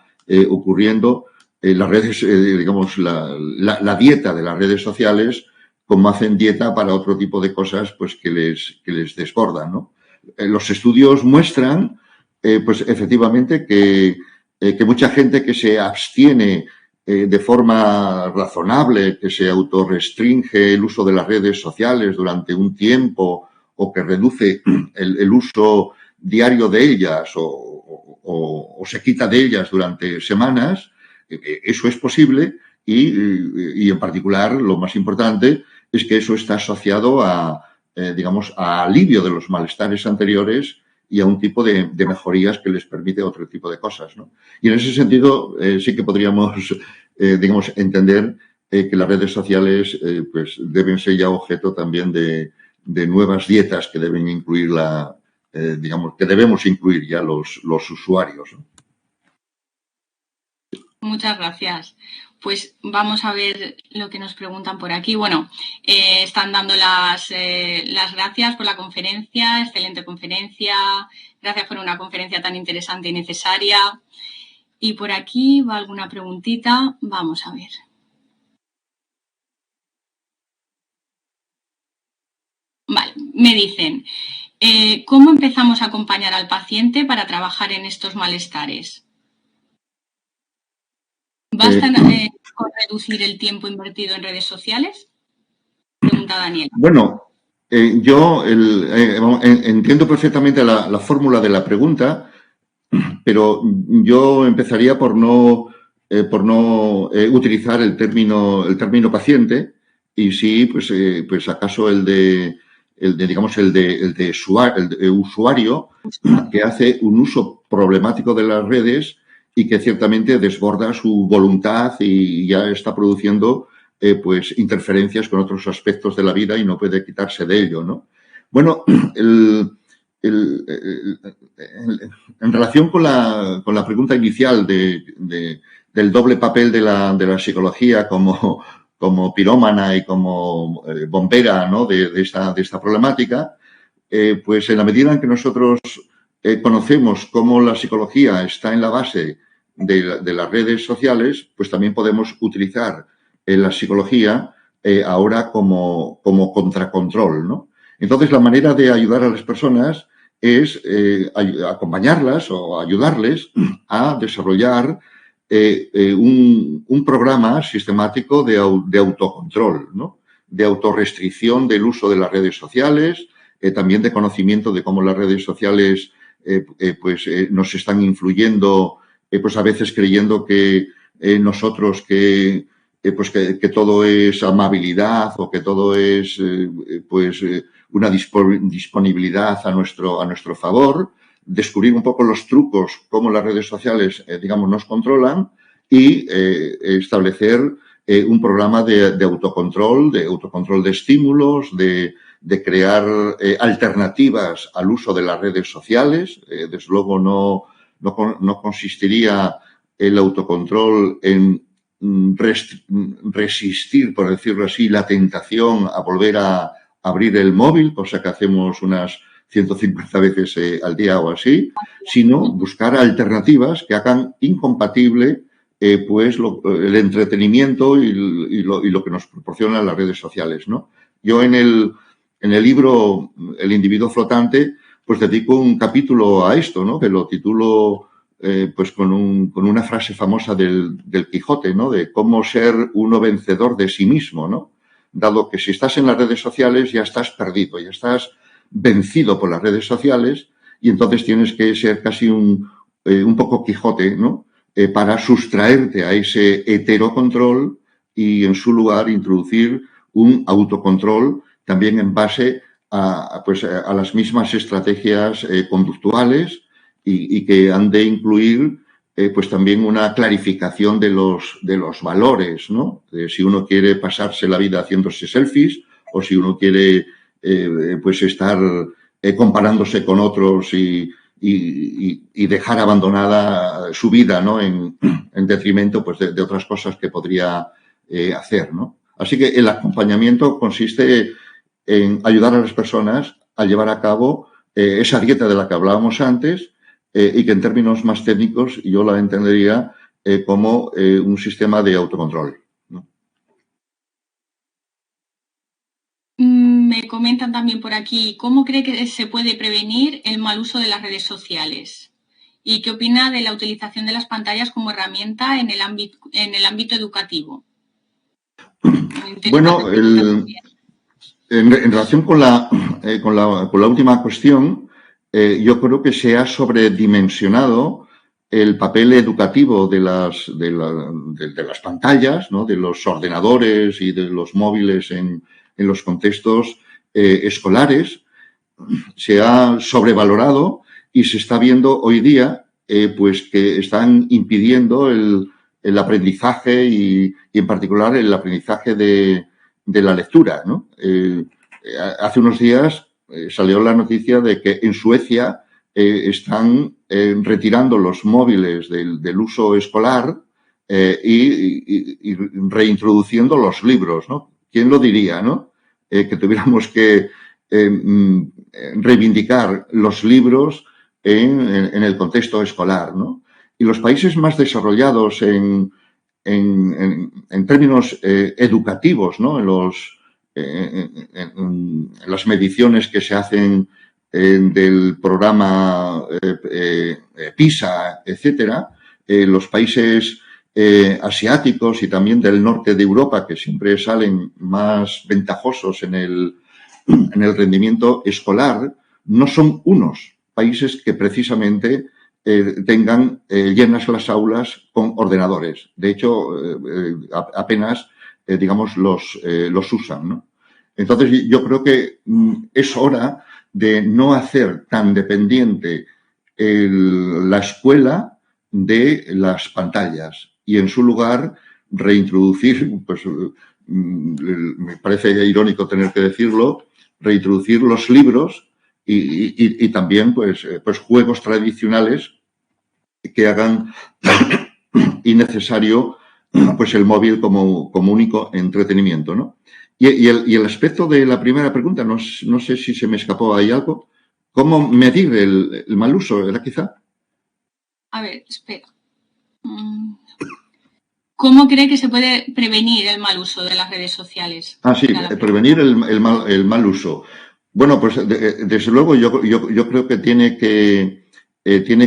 Speaker 2: ocurriendo, las redes, digamos, la dieta de las redes sociales, como hacen dieta para otro tipo de cosas pues que les desbordan, ¿no? Los estudios muestran, pues efectivamente, que mucha gente que se abstiene de forma razonable, que se autorrestringe el uso de las redes sociales durante un tiempo o que reduce el uso diario de ellas o se quita de ellas durante semanas, eso es posible y en particular lo más importante es que eso está asociado digamos, a alivio de los malestares anteriores y a un tipo de mejorías que les permite otro tipo de cosas, ¿no? Y en ese sentido sí que podríamos, digamos, entender que las redes sociales pues deben ser ya objeto también de nuevas dietas que deben incluir digamos, que debemos incluir ya los usuarios, ¿no?
Speaker 3: Muchas gracias. Pues vamos a ver lo que nos preguntan por aquí. Bueno, están dando las gracias por la conferencia, excelente conferencia. Gracias por una conferencia tan interesante y necesaria. Y por aquí va alguna preguntita. Vamos a ver. Vale, me dicen, ¿cómo empezamos a acompañar al paciente para trabajar en estos malestares? ¿Basta con reducir el tiempo invertido en redes sociales? Pregunta Daniela.
Speaker 2: Bueno, yo entiendo perfectamente la fórmula de la pregunta, pero yo empezaría por no utilizar el término paciente y sí, pues acaso el de usuario que hace un uso problemático de las redes y que ciertamente desborda su voluntad y ya está produciendo pues interferencias con otros aspectos de la vida y no puede quitarse de ello, ¿no? Bueno, en relación con la pregunta inicial del doble papel de la psicología como pirómana y como bombera, ¿no?, de esta problemática, pues en la medida en que nosotros conocemos cómo la psicología está en la base de las redes sociales, pues también podemos utilizar la psicología ahora como contracontrol, ¿no? Entonces, la manera de ayudar a las personas es acompañarlas o ayudarles a desarrollar un programa sistemático de autocontrol, ¿no?, de autorrestricción del uso de las redes sociales, también de conocimiento de cómo las redes sociales nos están influyendo, pues a veces creyendo que nosotros que todo es amabilidad o que todo es una disponibilidad a nuestro favor, descubrir un poco los trucos, cómo las redes sociales, nos controlan y establecer un programa de autocontrol de estímulos, de crear alternativas al uso de las redes sociales. Desde luego no consistiría el autocontrol en resistir, por decirlo así, la tentación a volver a abrir el móvil, cosa que hacemos unas 150 veces al día o así, sino buscar alternativas que hagan incompatible el entretenimiento y lo que nos proporcionan las redes sociales, ¿no? Yo en el libro El individuo flotante, pues dedico un capítulo a esto, ¿no?, que lo titulo pues con una frase famosa del Quijote, ¿no?, de cómo ser uno vencedor de sí mismo, ¿no? Dado que si estás en las redes sociales ya estás perdido, ya estás vencido por las redes sociales y entonces tienes que ser casi un poco Quijote, ¿no?, para sustraerte a ese heterocontrol y en su lugar introducir un autocontrol también en base a las mismas estrategias conductuales y que han de incluir pues también una clarificación de los valores, ¿no? Si uno quiere pasarse la vida haciéndose selfies o si uno quiere pues estar comparándose con otros y dejar abandonada su vida, ¿no?, en detrimento pues de otras cosas que podría hacer, ¿no? Así que el acompañamiento consiste en ayudar a las personas a llevar a cabo esa dieta de la que hablábamos antes y que en términos más técnicos yo la entendería como un sistema de autocontrol, ¿no?
Speaker 3: Me comentan también por aquí, ¿cómo cree que se puede prevenir el mal uso de las redes sociales? ¿Y qué opina de la utilización de las pantallas como herramienta en el ámbito educativo?
Speaker 2: Bueno, en relación con la última cuestión, yo creo que se ha sobredimensionado el papel educativo de las pantallas, ¿no?, de los ordenadores y de los móviles en los contextos escolares. Se ha sobrevalorado y se está viendo hoy día pues que están impidiendo el aprendizaje y en particular el aprendizaje de la lectura, ¿no? Hace unos días salió la noticia de que en Suecia están retirando los móviles del uso escolar y reintroduciendo los libros, ¿no? ¿Quién lo diría, no? Que tuviéramos que reivindicar los libros en el contexto escolar, ¿no? Y los países más desarrollados en términos educativos, ¿no?, en las mediciones que se hacen del programa PISA, etcétera, los países asiáticos y también del norte de Europa, que siempre salen más ventajosos en el rendimiento escolar, no son unos países que precisamente tengan llenas las aulas con ordenadores. De hecho, apenas, los usan, ¿no? Entonces, yo creo que es hora de no hacer tan dependiente la escuela de las pantallas y, en su lugar, reintroducir, pues me parece irónico tener que decirlo, reintroducir los libros y también pues juegos tradicionales que hagan innecesario pues el móvil como único entretenimiento, ¿no? Y el aspecto de la primera pregunta, no sé si se me escapó ahí algo. ¿Cómo medir el mal uso? ¿Era quizá?
Speaker 3: A ver, espera. ¿Cómo cree que se puede prevenir el mal uso de las redes sociales?
Speaker 2: Sí, prevenir el mal uso. Bueno, pues desde luego yo creo que tiene que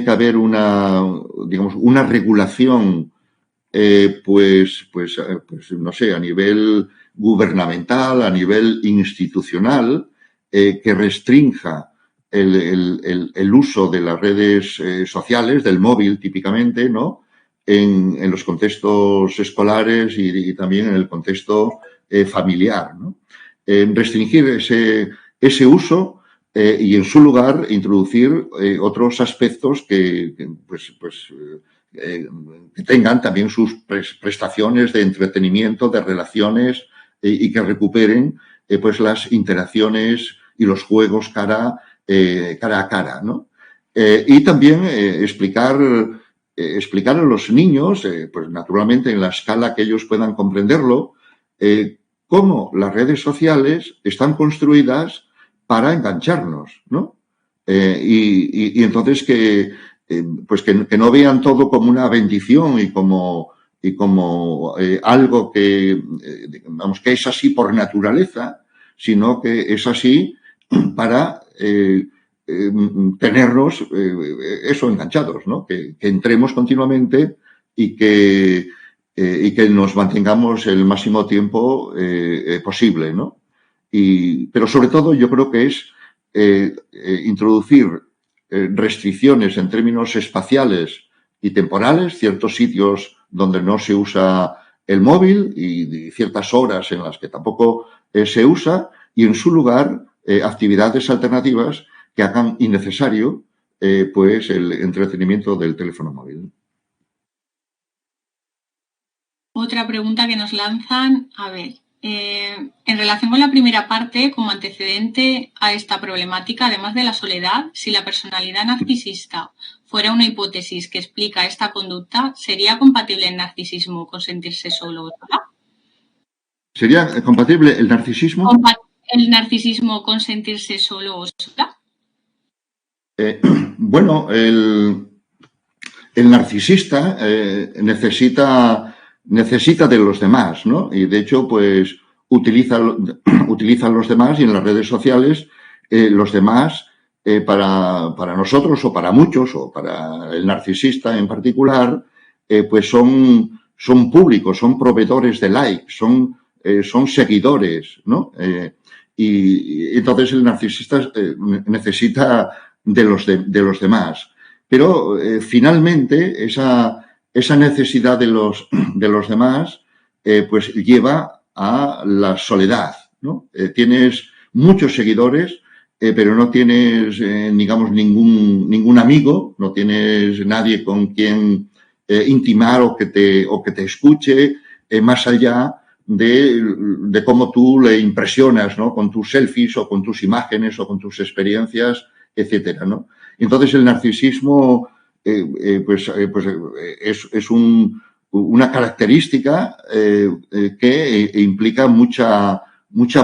Speaker 2: haber una regulación, pues no sé, a nivel gubernamental, a nivel institucional, que restrinja el uso de las redes sociales, del móvil típicamente, ¿no? En los contextos escolares y también en el contexto familiar, ¿no? Restringir ese uso y en su lugar introducir otros aspectos que tengan también sus prestaciones de entretenimiento, de relaciones y que recuperen pues las interacciones y los juegos cara a cara, ¿no? Y también explicar a los niños, pues naturalmente en la escala que ellos puedan comprenderlo, cómo las redes sociales están construidas para engancharnos, ¿no? Y entonces que no vean todo como una bendición y como algo que es así por naturaleza, sino que es así para tenernos enganchados, ¿no? Que entremos continuamente y que nos mantengamos el máximo tiempo posible, ¿no? Pero sobre todo yo creo que es introducir restricciones en términos espaciales y temporales, ciertos sitios donde no se usa el móvil y ciertas horas en las que tampoco se usa, y en su lugar actividades alternativas que hagan innecesario pues el entretenimiento del teléfono móvil.
Speaker 3: Otra pregunta que nos lanzan, a ver, en relación con la primera parte, como antecedente a esta problemática, además de la soledad, si la personalidad narcisista fuera una hipótesis que explica esta conducta, ¿sería compatible el narcisismo con sentirse solo o sola?
Speaker 2: ¿Sería compatible el narcisismo?
Speaker 3: ¿El narcisismo con sentirse solo o sola?
Speaker 2: Bueno, el narcisista necesita de los demás, ¿no? Y de hecho, pues utiliza los demás y en las redes sociales los demás para nosotros o para muchos o para el narcisista en particular, pues son públicos, son proveedores de likes, son seguidores, ¿no? Y entonces el narcisista necesita de los demás. Pero finalmente esa necesidad de los demás pues lleva a la soledad, ¿no? Tienes muchos seguidores, pero no tienes, digamos, ningún amigo, no tienes nadie con quien intimar o que te escuche más allá de cómo tú le impresionas, ¿no? Con tus selfies o con tus imágenes o con tus experiencias, etcétera, ¿no? Entonces el narcisismo es una característica que implica mucha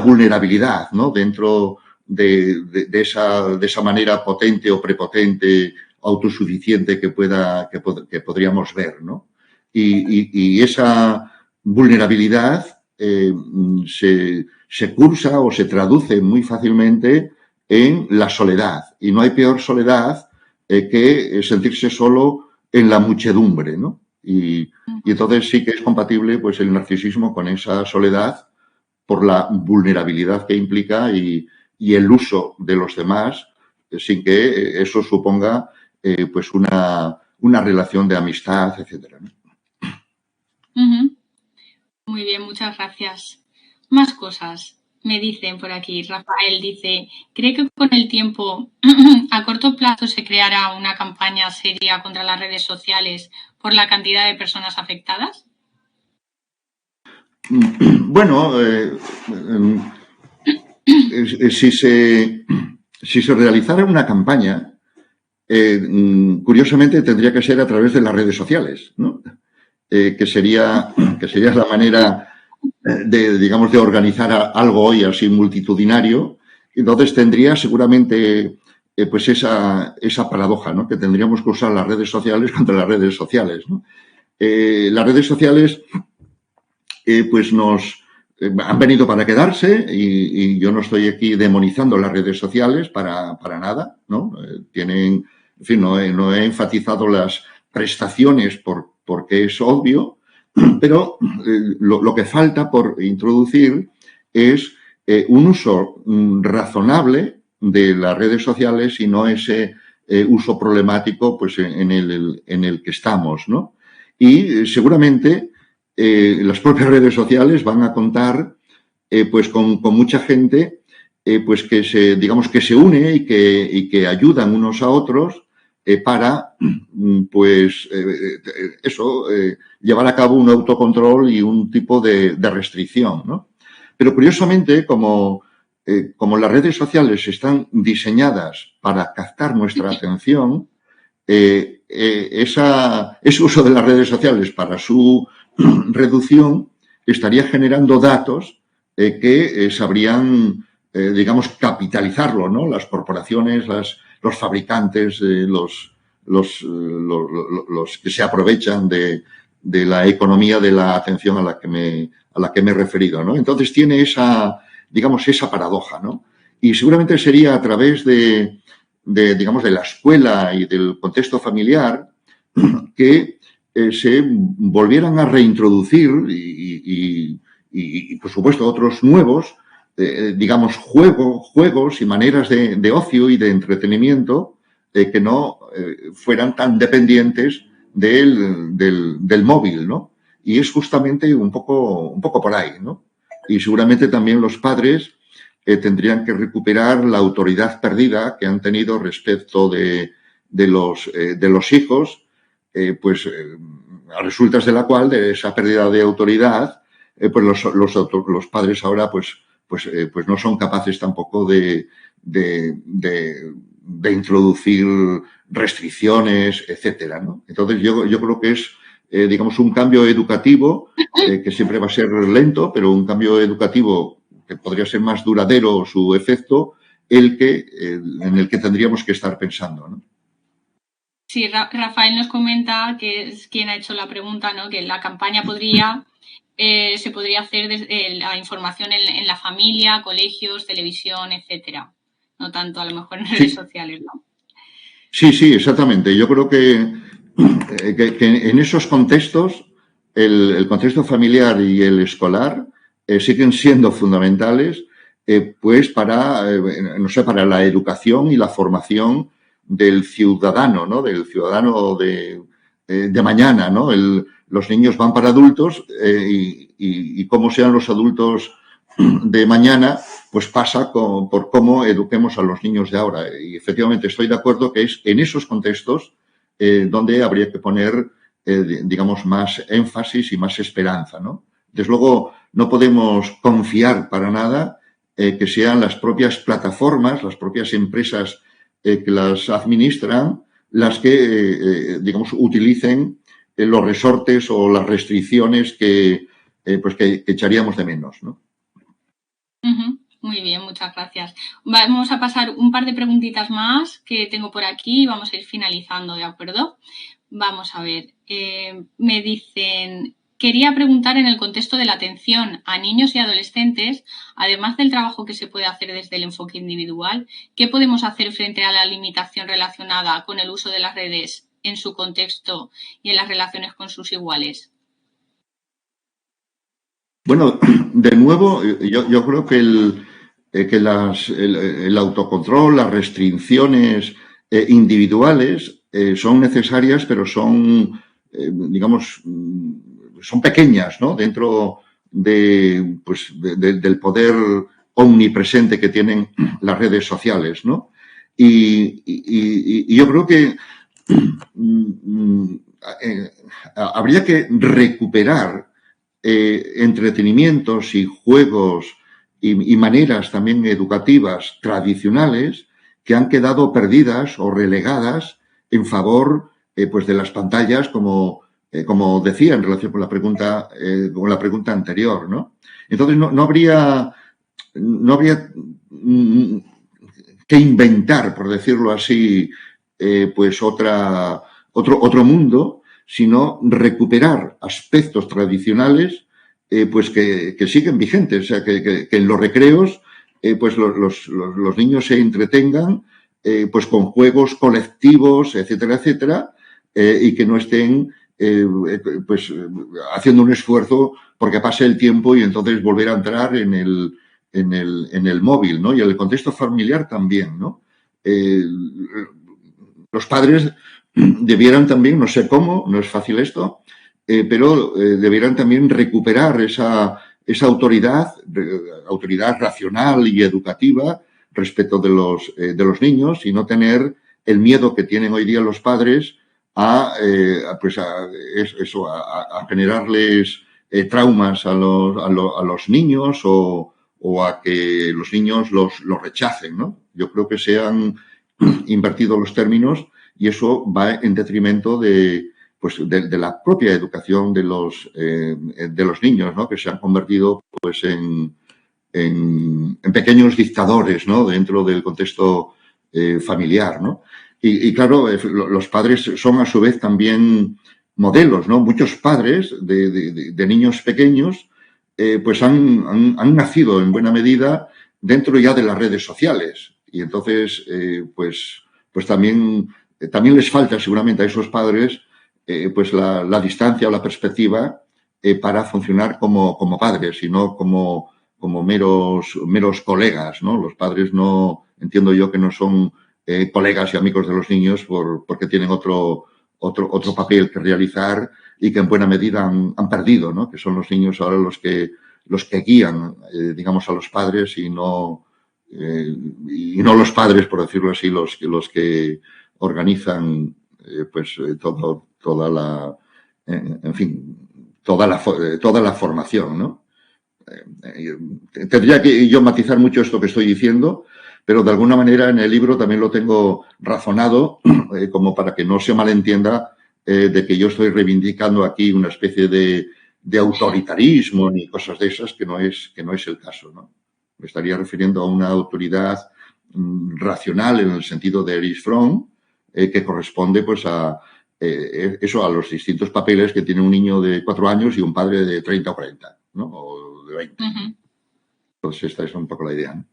Speaker 2: vulnerabilidad, ¿no? Dentro de esa manera potente o prepotente, autosuficiente que podríamos ver, ¿no? Y esa vulnerabilidad se cursa o se traduce muy fácilmente en la soledad. Y no hay peor soledad que sentirse solo en la muchedumbre, ¿no? Y entonces sí que es compatible pues el narcisismo con esa soledad por la vulnerabilidad que implica y el uso de los demás sin que eso suponga pues una relación de amistad, etcétera, ¿no?
Speaker 3: Muy bien, muchas gracias. Más cosas. Me dicen por aquí, Rafael dice, ¿cree que con el tiempo a corto plazo se creará una campaña seria contra las redes sociales por la cantidad de personas afectadas?
Speaker 2: Bueno, si se realizara una campaña, curiosamente tendría que ser a través de las redes sociales, ¿no? Que sería la manera digamos, de organizar algo hoy así multitudinario. Entonces tendría seguramente pues esa paradoja, ¿no? Que tendríamos que usar las redes sociales contra las redes sociales, ¿no? Las redes sociales pues nos han venido para quedarse y yo no estoy aquí demonizando las redes sociales para nada, ¿no? Tienen, en fin, no he enfatizado las prestaciones porque es obvio, pero lo que falta por introducir es un uso razonable de las redes sociales y no ese uso problemático pues, en el que estamos, ¿no? Y seguramente las propias redes sociales van a contar pues con mucha gente pues que se une y que ayudan unos a otros para pues llevar a cabo un autocontrol y un tipo de restricción, ¿no? Pero curiosamente, como las redes sociales están diseñadas para captar nuestra atención, ese uso de las redes sociales para su reducción estaría generando datos que sabrían, digamos, capitalizarlo, ¿no? Las corporaciones, los fabricantes, los que se aprovechan de la economía de la atención a la que me he referido, ¿no? Entonces tiene esa paradoja, ¿no? Y seguramente sería a través digamos, de la escuela y del contexto familiar que se volvieran a reintroducir y por supuesto, otros nuevos, digamos, juegos y maneras de ocio y de entretenimiento que no fueran tan dependientes del móvil, ¿no? Y es justamente un poco por ahí, ¿no? Y seguramente también los padres tendrían que recuperar la autoridad perdida que han tenido respecto de los hijos, a resultas de la cual, de esa pérdida de autoridad, pues los padres ahora pues no son capaces tampoco de introducir restricciones, etcétera, ¿no? Entonces yo creo que es digamos un cambio educativo que siempre va a ser lento, pero un cambio educativo que podría ser más duradero su efecto, en el que tendríamos que estar pensando, ¿no?
Speaker 3: Sí, Rafael nos comenta, que es quien ha hecho la pregunta, ¿no? Que la campaña se podría hacer desde la información en la familia, colegios, televisión, etcétera. No tanto a lo mejor en redes sociales, ¿no?
Speaker 2: Sí, exactamente. Yo creo que en esos contextos, el contexto familiar y el escolar siguen siendo fundamentales, pues para la educación y la formación del ciudadano, ¿no? Del ciudadano de mañana, ¿no? Los niños van para adultos y cómo sean los adultos de mañana, pues pasa por cómo eduquemos a los niños de ahora. Y efectivamente estoy de acuerdo que es en esos contextos donde habría que poner, digamos, más énfasis y más esperanza, ¿no? Desde luego, no podemos confiar para nada que sean las propias plataformas, las propias empresas que las administran, las que, digamos, utilicen los resortes o las restricciones que echaríamos de menos, ¿no?
Speaker 3: Muy bien, muchas gracias. Vamos a pasar un par de preguntitas más que tengo por aquí y vamos a ir finalizando, ¿de acuerdo? Vamos a ver. Me dicen, quería preguntar en el contexto de la atención a niños y adolescentes, además del trabajo que se puede hacer desde el enfoque individual, ¿qué podemos hacer frente a la limitación relacionada con el uso de las redes en su contexto y en las relaciones con sus iguales?
Speaker 2: Bueno, de nuevo, yo creo que el autocontrol, las restricciones individuales son necesarias, pero son, digamos, son pequeñas, ¿no? Dentro del poder omnipresente que tienen las redes sociales, ¿no? Y yo creo que habría que recuperar entretenimientos y juegos y maneras también educativas tradicionales que han quedado perdidas o relegadas en favor pues de las pantallas, como decía en relación con la pregunta anterior, ¿no? Entonces no habría que inventar, por decirlo así, pues otro mundo, sino recuperar aspectos tradicionales pues que siguen vigentes. O sea, que en los recreos pues los niños se entretengan pues con juegos colectivos, etcétera, etcétera, y que no estén pues haciendo un esfuerzo porque pase el tiempo y entonces volver a entrar en el móvil, ¿no? Y en el contexto familiar también, ¿no? Los padres debieran también, no sé cómo, no es fácil esto, pero debieran también recuperar esa autoridad racional y educativa respecto de los niños y no tener el miedo que tienen hoy día los padres a generarles traumas a los niños o a que los niños los rechacen, ¿no? Yo creo que se han invertido los términos y eso va en detrimento de la propia educación de los niños, ¿no? Que se han convertido pues en pequeños dictadores, ¿no? Dentro del contexto familiar, ¿no? Y claro, los padres son a su vez también modelos, ¿no? Muchos padres de niños pequeños pues han nacido en buena medida dentro ya de las redes sociales y entonces pues también les falta seguramente a esos padres pues la distancia o la perspectiva para funcionar como padres y no como meros colegas, ¿no? Los padres no, entiendo yo que no son colegas y amigos de los niños porque tienen otro papel que realizar y que en buena medida han perdido, ¿no? Que son los niños ahora los que guían, digamos, a los padres y no los padres, por decirlo así, los que organizan toda la formación, ¿no? Tendría que yo matizar mucho esto que estoy diciendo, pero de alguna manera en el libro también lo tengo razonado como para que no se malentienda de que yo estoy reivindicando aquí una especie de autoritarismo ni cosas de esas que no es el caso, ¿no? Me estaría refiriendo a una autoridad racional en el sentido de Erich Fromm que corresponde pues a los distintos papeles que tiene un niño de 4 años y un padre de 30 o 40, ¿no? O de 20. Uh-huh. Entonces esta es un poco la idea, ¿no?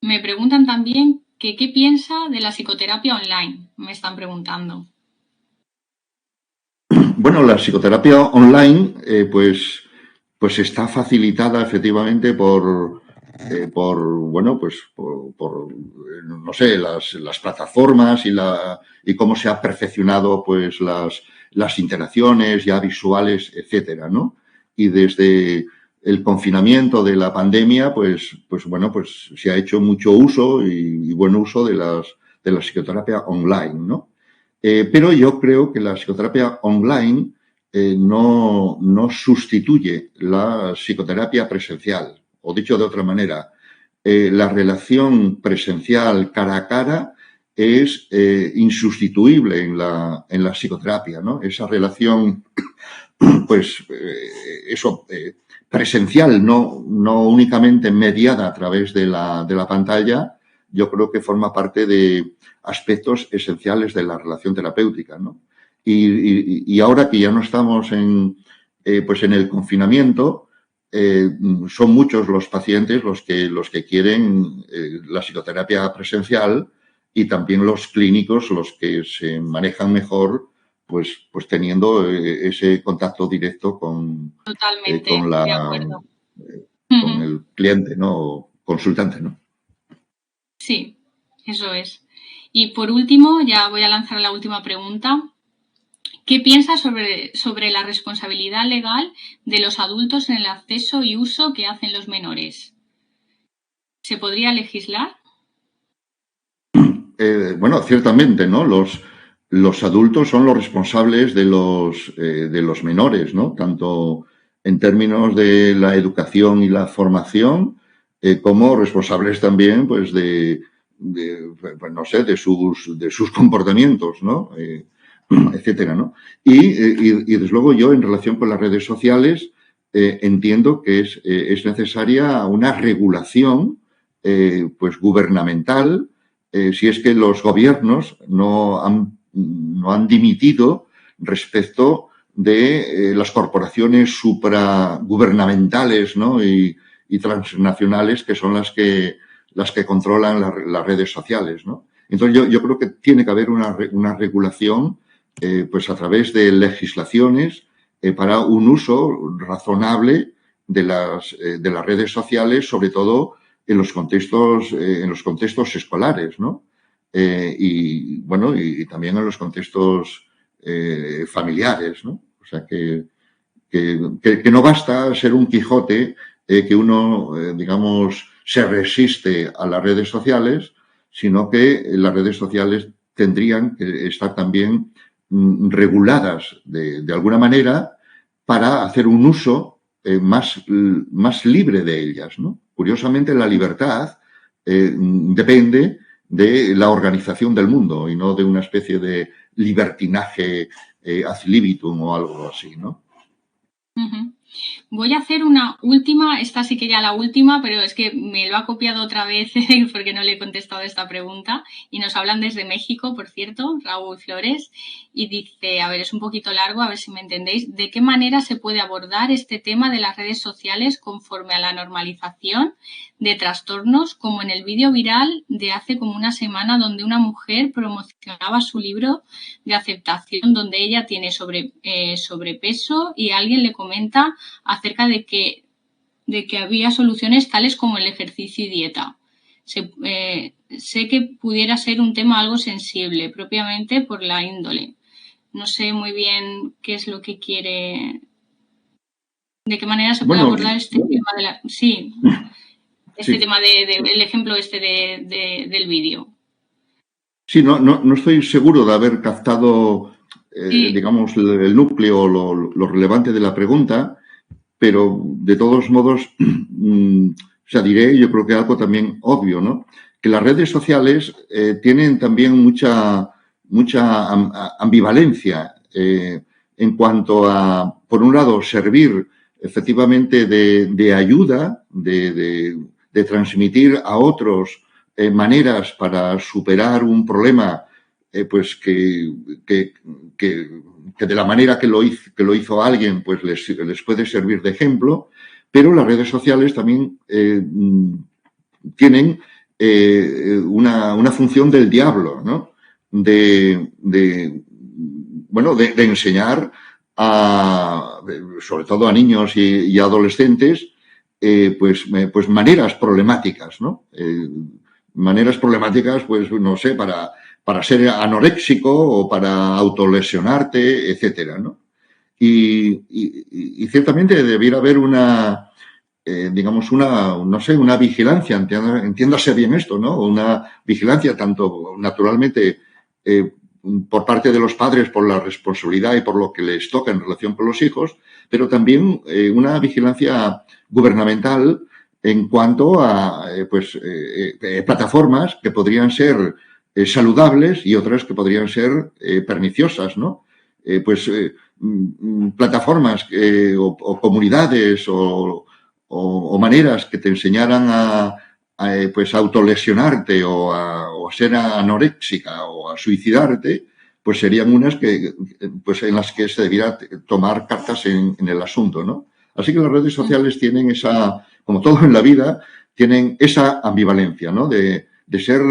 Speaker 3: Me preguntan también que qué piensa de la psicoterapia online, me están preguntando.
Speaker 2: Bueno, la psicoterapia online pues está facilitada efectivamente por no sé, las plataformas y cómo se ha perfeccionado pues las interacciones ya visuales, etcétera, ¿no? Y desde el confinamiento de la pandemia, pues se ha hecho mucho uso y buen uso de la psicoterapia online, ¿no? Pero yo creo que la psicoterapia online no sustituye la psicoterapia presencial. O dicho de otra manera, la relación presencial cara a cara es insustituible en la psicoterapia, ¿no? Esa relación, pues, presencial, no únicamente mediada a través de la pantalla, yo creo que forma parte de aspectos esenciales de la relación terapéutica, ¿no? Y ahora que ya no estamos en el confinamiento, son muchos los pacientes los que quieren la psicoterapia presencial y también los clínicos los que se manejan mejor pues teniendo ese contacto directo con el cliente, ¿no? O consultante, ¿no?
Speaker 3: Sí, eso es. Y por último, ya voy a lanzar la última pregunta. ¿Qué piensas sobre la responsabilidad legal de los adultos en el acceso y uso que hacen los menores? ¿Se podría legislar?
Speaker 2: Bueno, ciertamente, ¿no? Los adultos son los responsables de los menores, ¿no? Tanto en términos de la educación y la formación, como responsables también, pues, no sé, de sus comportamientos, ¿no? Etcétera, ¿no? Y desde luego yo, en relación con las redes sociales, entiendo que es necesaria una regulación, pues, gubernamental, si es que los gobiernos no han dimitido respecto de las corporaciones supragubernamentales, ¿no? y transnacionales, que son las que controlan las redes sociales, ¿no? Entonces yo creo que tiene que haber una regulación, pues a través de legislaciones, para un uso razonable de las redes sociales, sobre todo en los contextos escolares, ¿no? Y bueno, y también en los contextos familiares, ¿no? O sea que no basta ser un Quijote, que uno, digamos, se resiste a las redes sociales, sino que las redes sociales tendrían que estar también reguladas de alguna manera para hacer un uso más libre de ellas, ¿no? Curiosamente, la libertad depende de la organización del mundo y no de una especie de libertinaje ad libitum o algo así, ¿no?
Speaker 3: Uh-huh. Voy a hacer una última, esta sí que ya la última, pero es que me lo ha copiado otra vez porque no le he contestado esta pregunta. Y nos hablan desde México, por cierto, Raúl Flores, y dice, a ver, es un poquito largo, a ver si me entendéis, ¿de qué manera se puede abordar este tema de las redes sociales conforme a la normalización de trastornos, como en el vídeo viral de hace como una semana, donde una mujer promocionaba su libro de aceptación, donde ella tiene sobrepeso y alguien le comenta acerca de que había soluciones tales como el ejercicio y dieta? Sé que pudiera ser un tema algo sensible, propiamente por la índole. No sé muy bien qué es lo que quiere, de qué manera se puede abordar este tema de la... Sí, este tema el ejemplo del vídeo.
Speaker 2: Sí, no estoy seguro de haber captado, digamos, el núcleo, lo relevante de la pregunta, pero de todos modos, o sea, diré, yo creo que algo también obvio, ¿no? Que las redes sociales tienen también mucha ambivalencia en cuanto a, por un lado, servir efectivamente de ayuda, de transmitir a otros maneras para superar un problema, pues que de la manera que lo hizo alguien, pues les puede servir de ejemplo, pero las redes sociales también tienen una función del diablo, ¿no? De enseñar sobre todo a niños y adolescentes, pues maneras problemáticas, ¿no? Maneras problemáticas, pues, no sé, para ser anoréxico o para autolesionarte, etcétera, ¿no? Y ciertamente debiera haber digamos, no sé, una vigilancia, entiéndase bien esto, ¿no? Una vigilancia tanto, naturalmente, por parte de los padres por la responsabilidad y por lo que les toca en relación con los hijos, pero también una vigilancia gubernamental en cuanto a plataformas que podrían ser saludables y otras que podrían ser perniciosas, ¿no? Plataformas o comunidades o maneras que te enseñaran a autolesionarte o a ser anoréxica o a suicidarte, pues serían unas pues en las que se debiera tomar cartas en el asunto, ¿no? Así que las redes sociales tienen esa, como todo en la vida, tienen esa ambivalencia, ¿no? De ser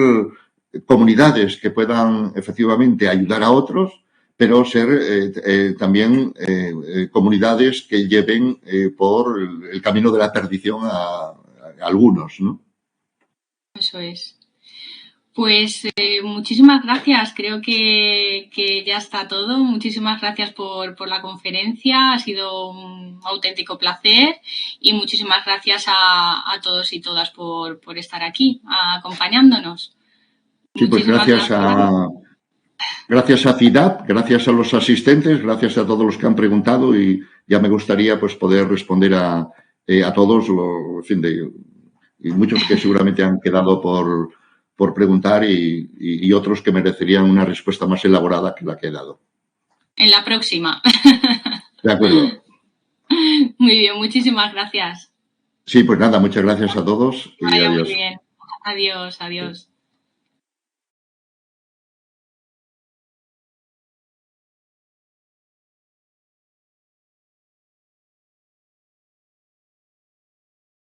Speaker 2: comunidades que puedan efectivamente ayudar a otros, pero ser también comunidades que lleven por el camino de la perdición a algunos, ¿no?
Speaker 3: Eso es. Pues muchísimas gracias, creo que ya está todo. Muchísimas gracias por la conferencia, ha sido un auténtico placer y muchísimas gracias a todos y todas por estar aquí acompañándonos.
Speaker 2: Sí, pues gracias Gracias a CIDAP, gracias a los asistentes, gracias a todos los que han preguntado y ya me gustaría pues poder responder a todos, en fin, y muchos que seguramente han quedado por preguntar y otros que merecerían una respuesta más elaborada que la que he dado.
Speaker 3: En la próxima.
Speaker 2: De acuerdo.
Speaker 3: Muy bien, muchísimas gracias.
Speaker 2: Sí, pues nada, muchas gracias a todos y
Speaker 3: Vaya,
Speaker 2: adiós.
Speaker 3: muy bien. Adiós, adiós.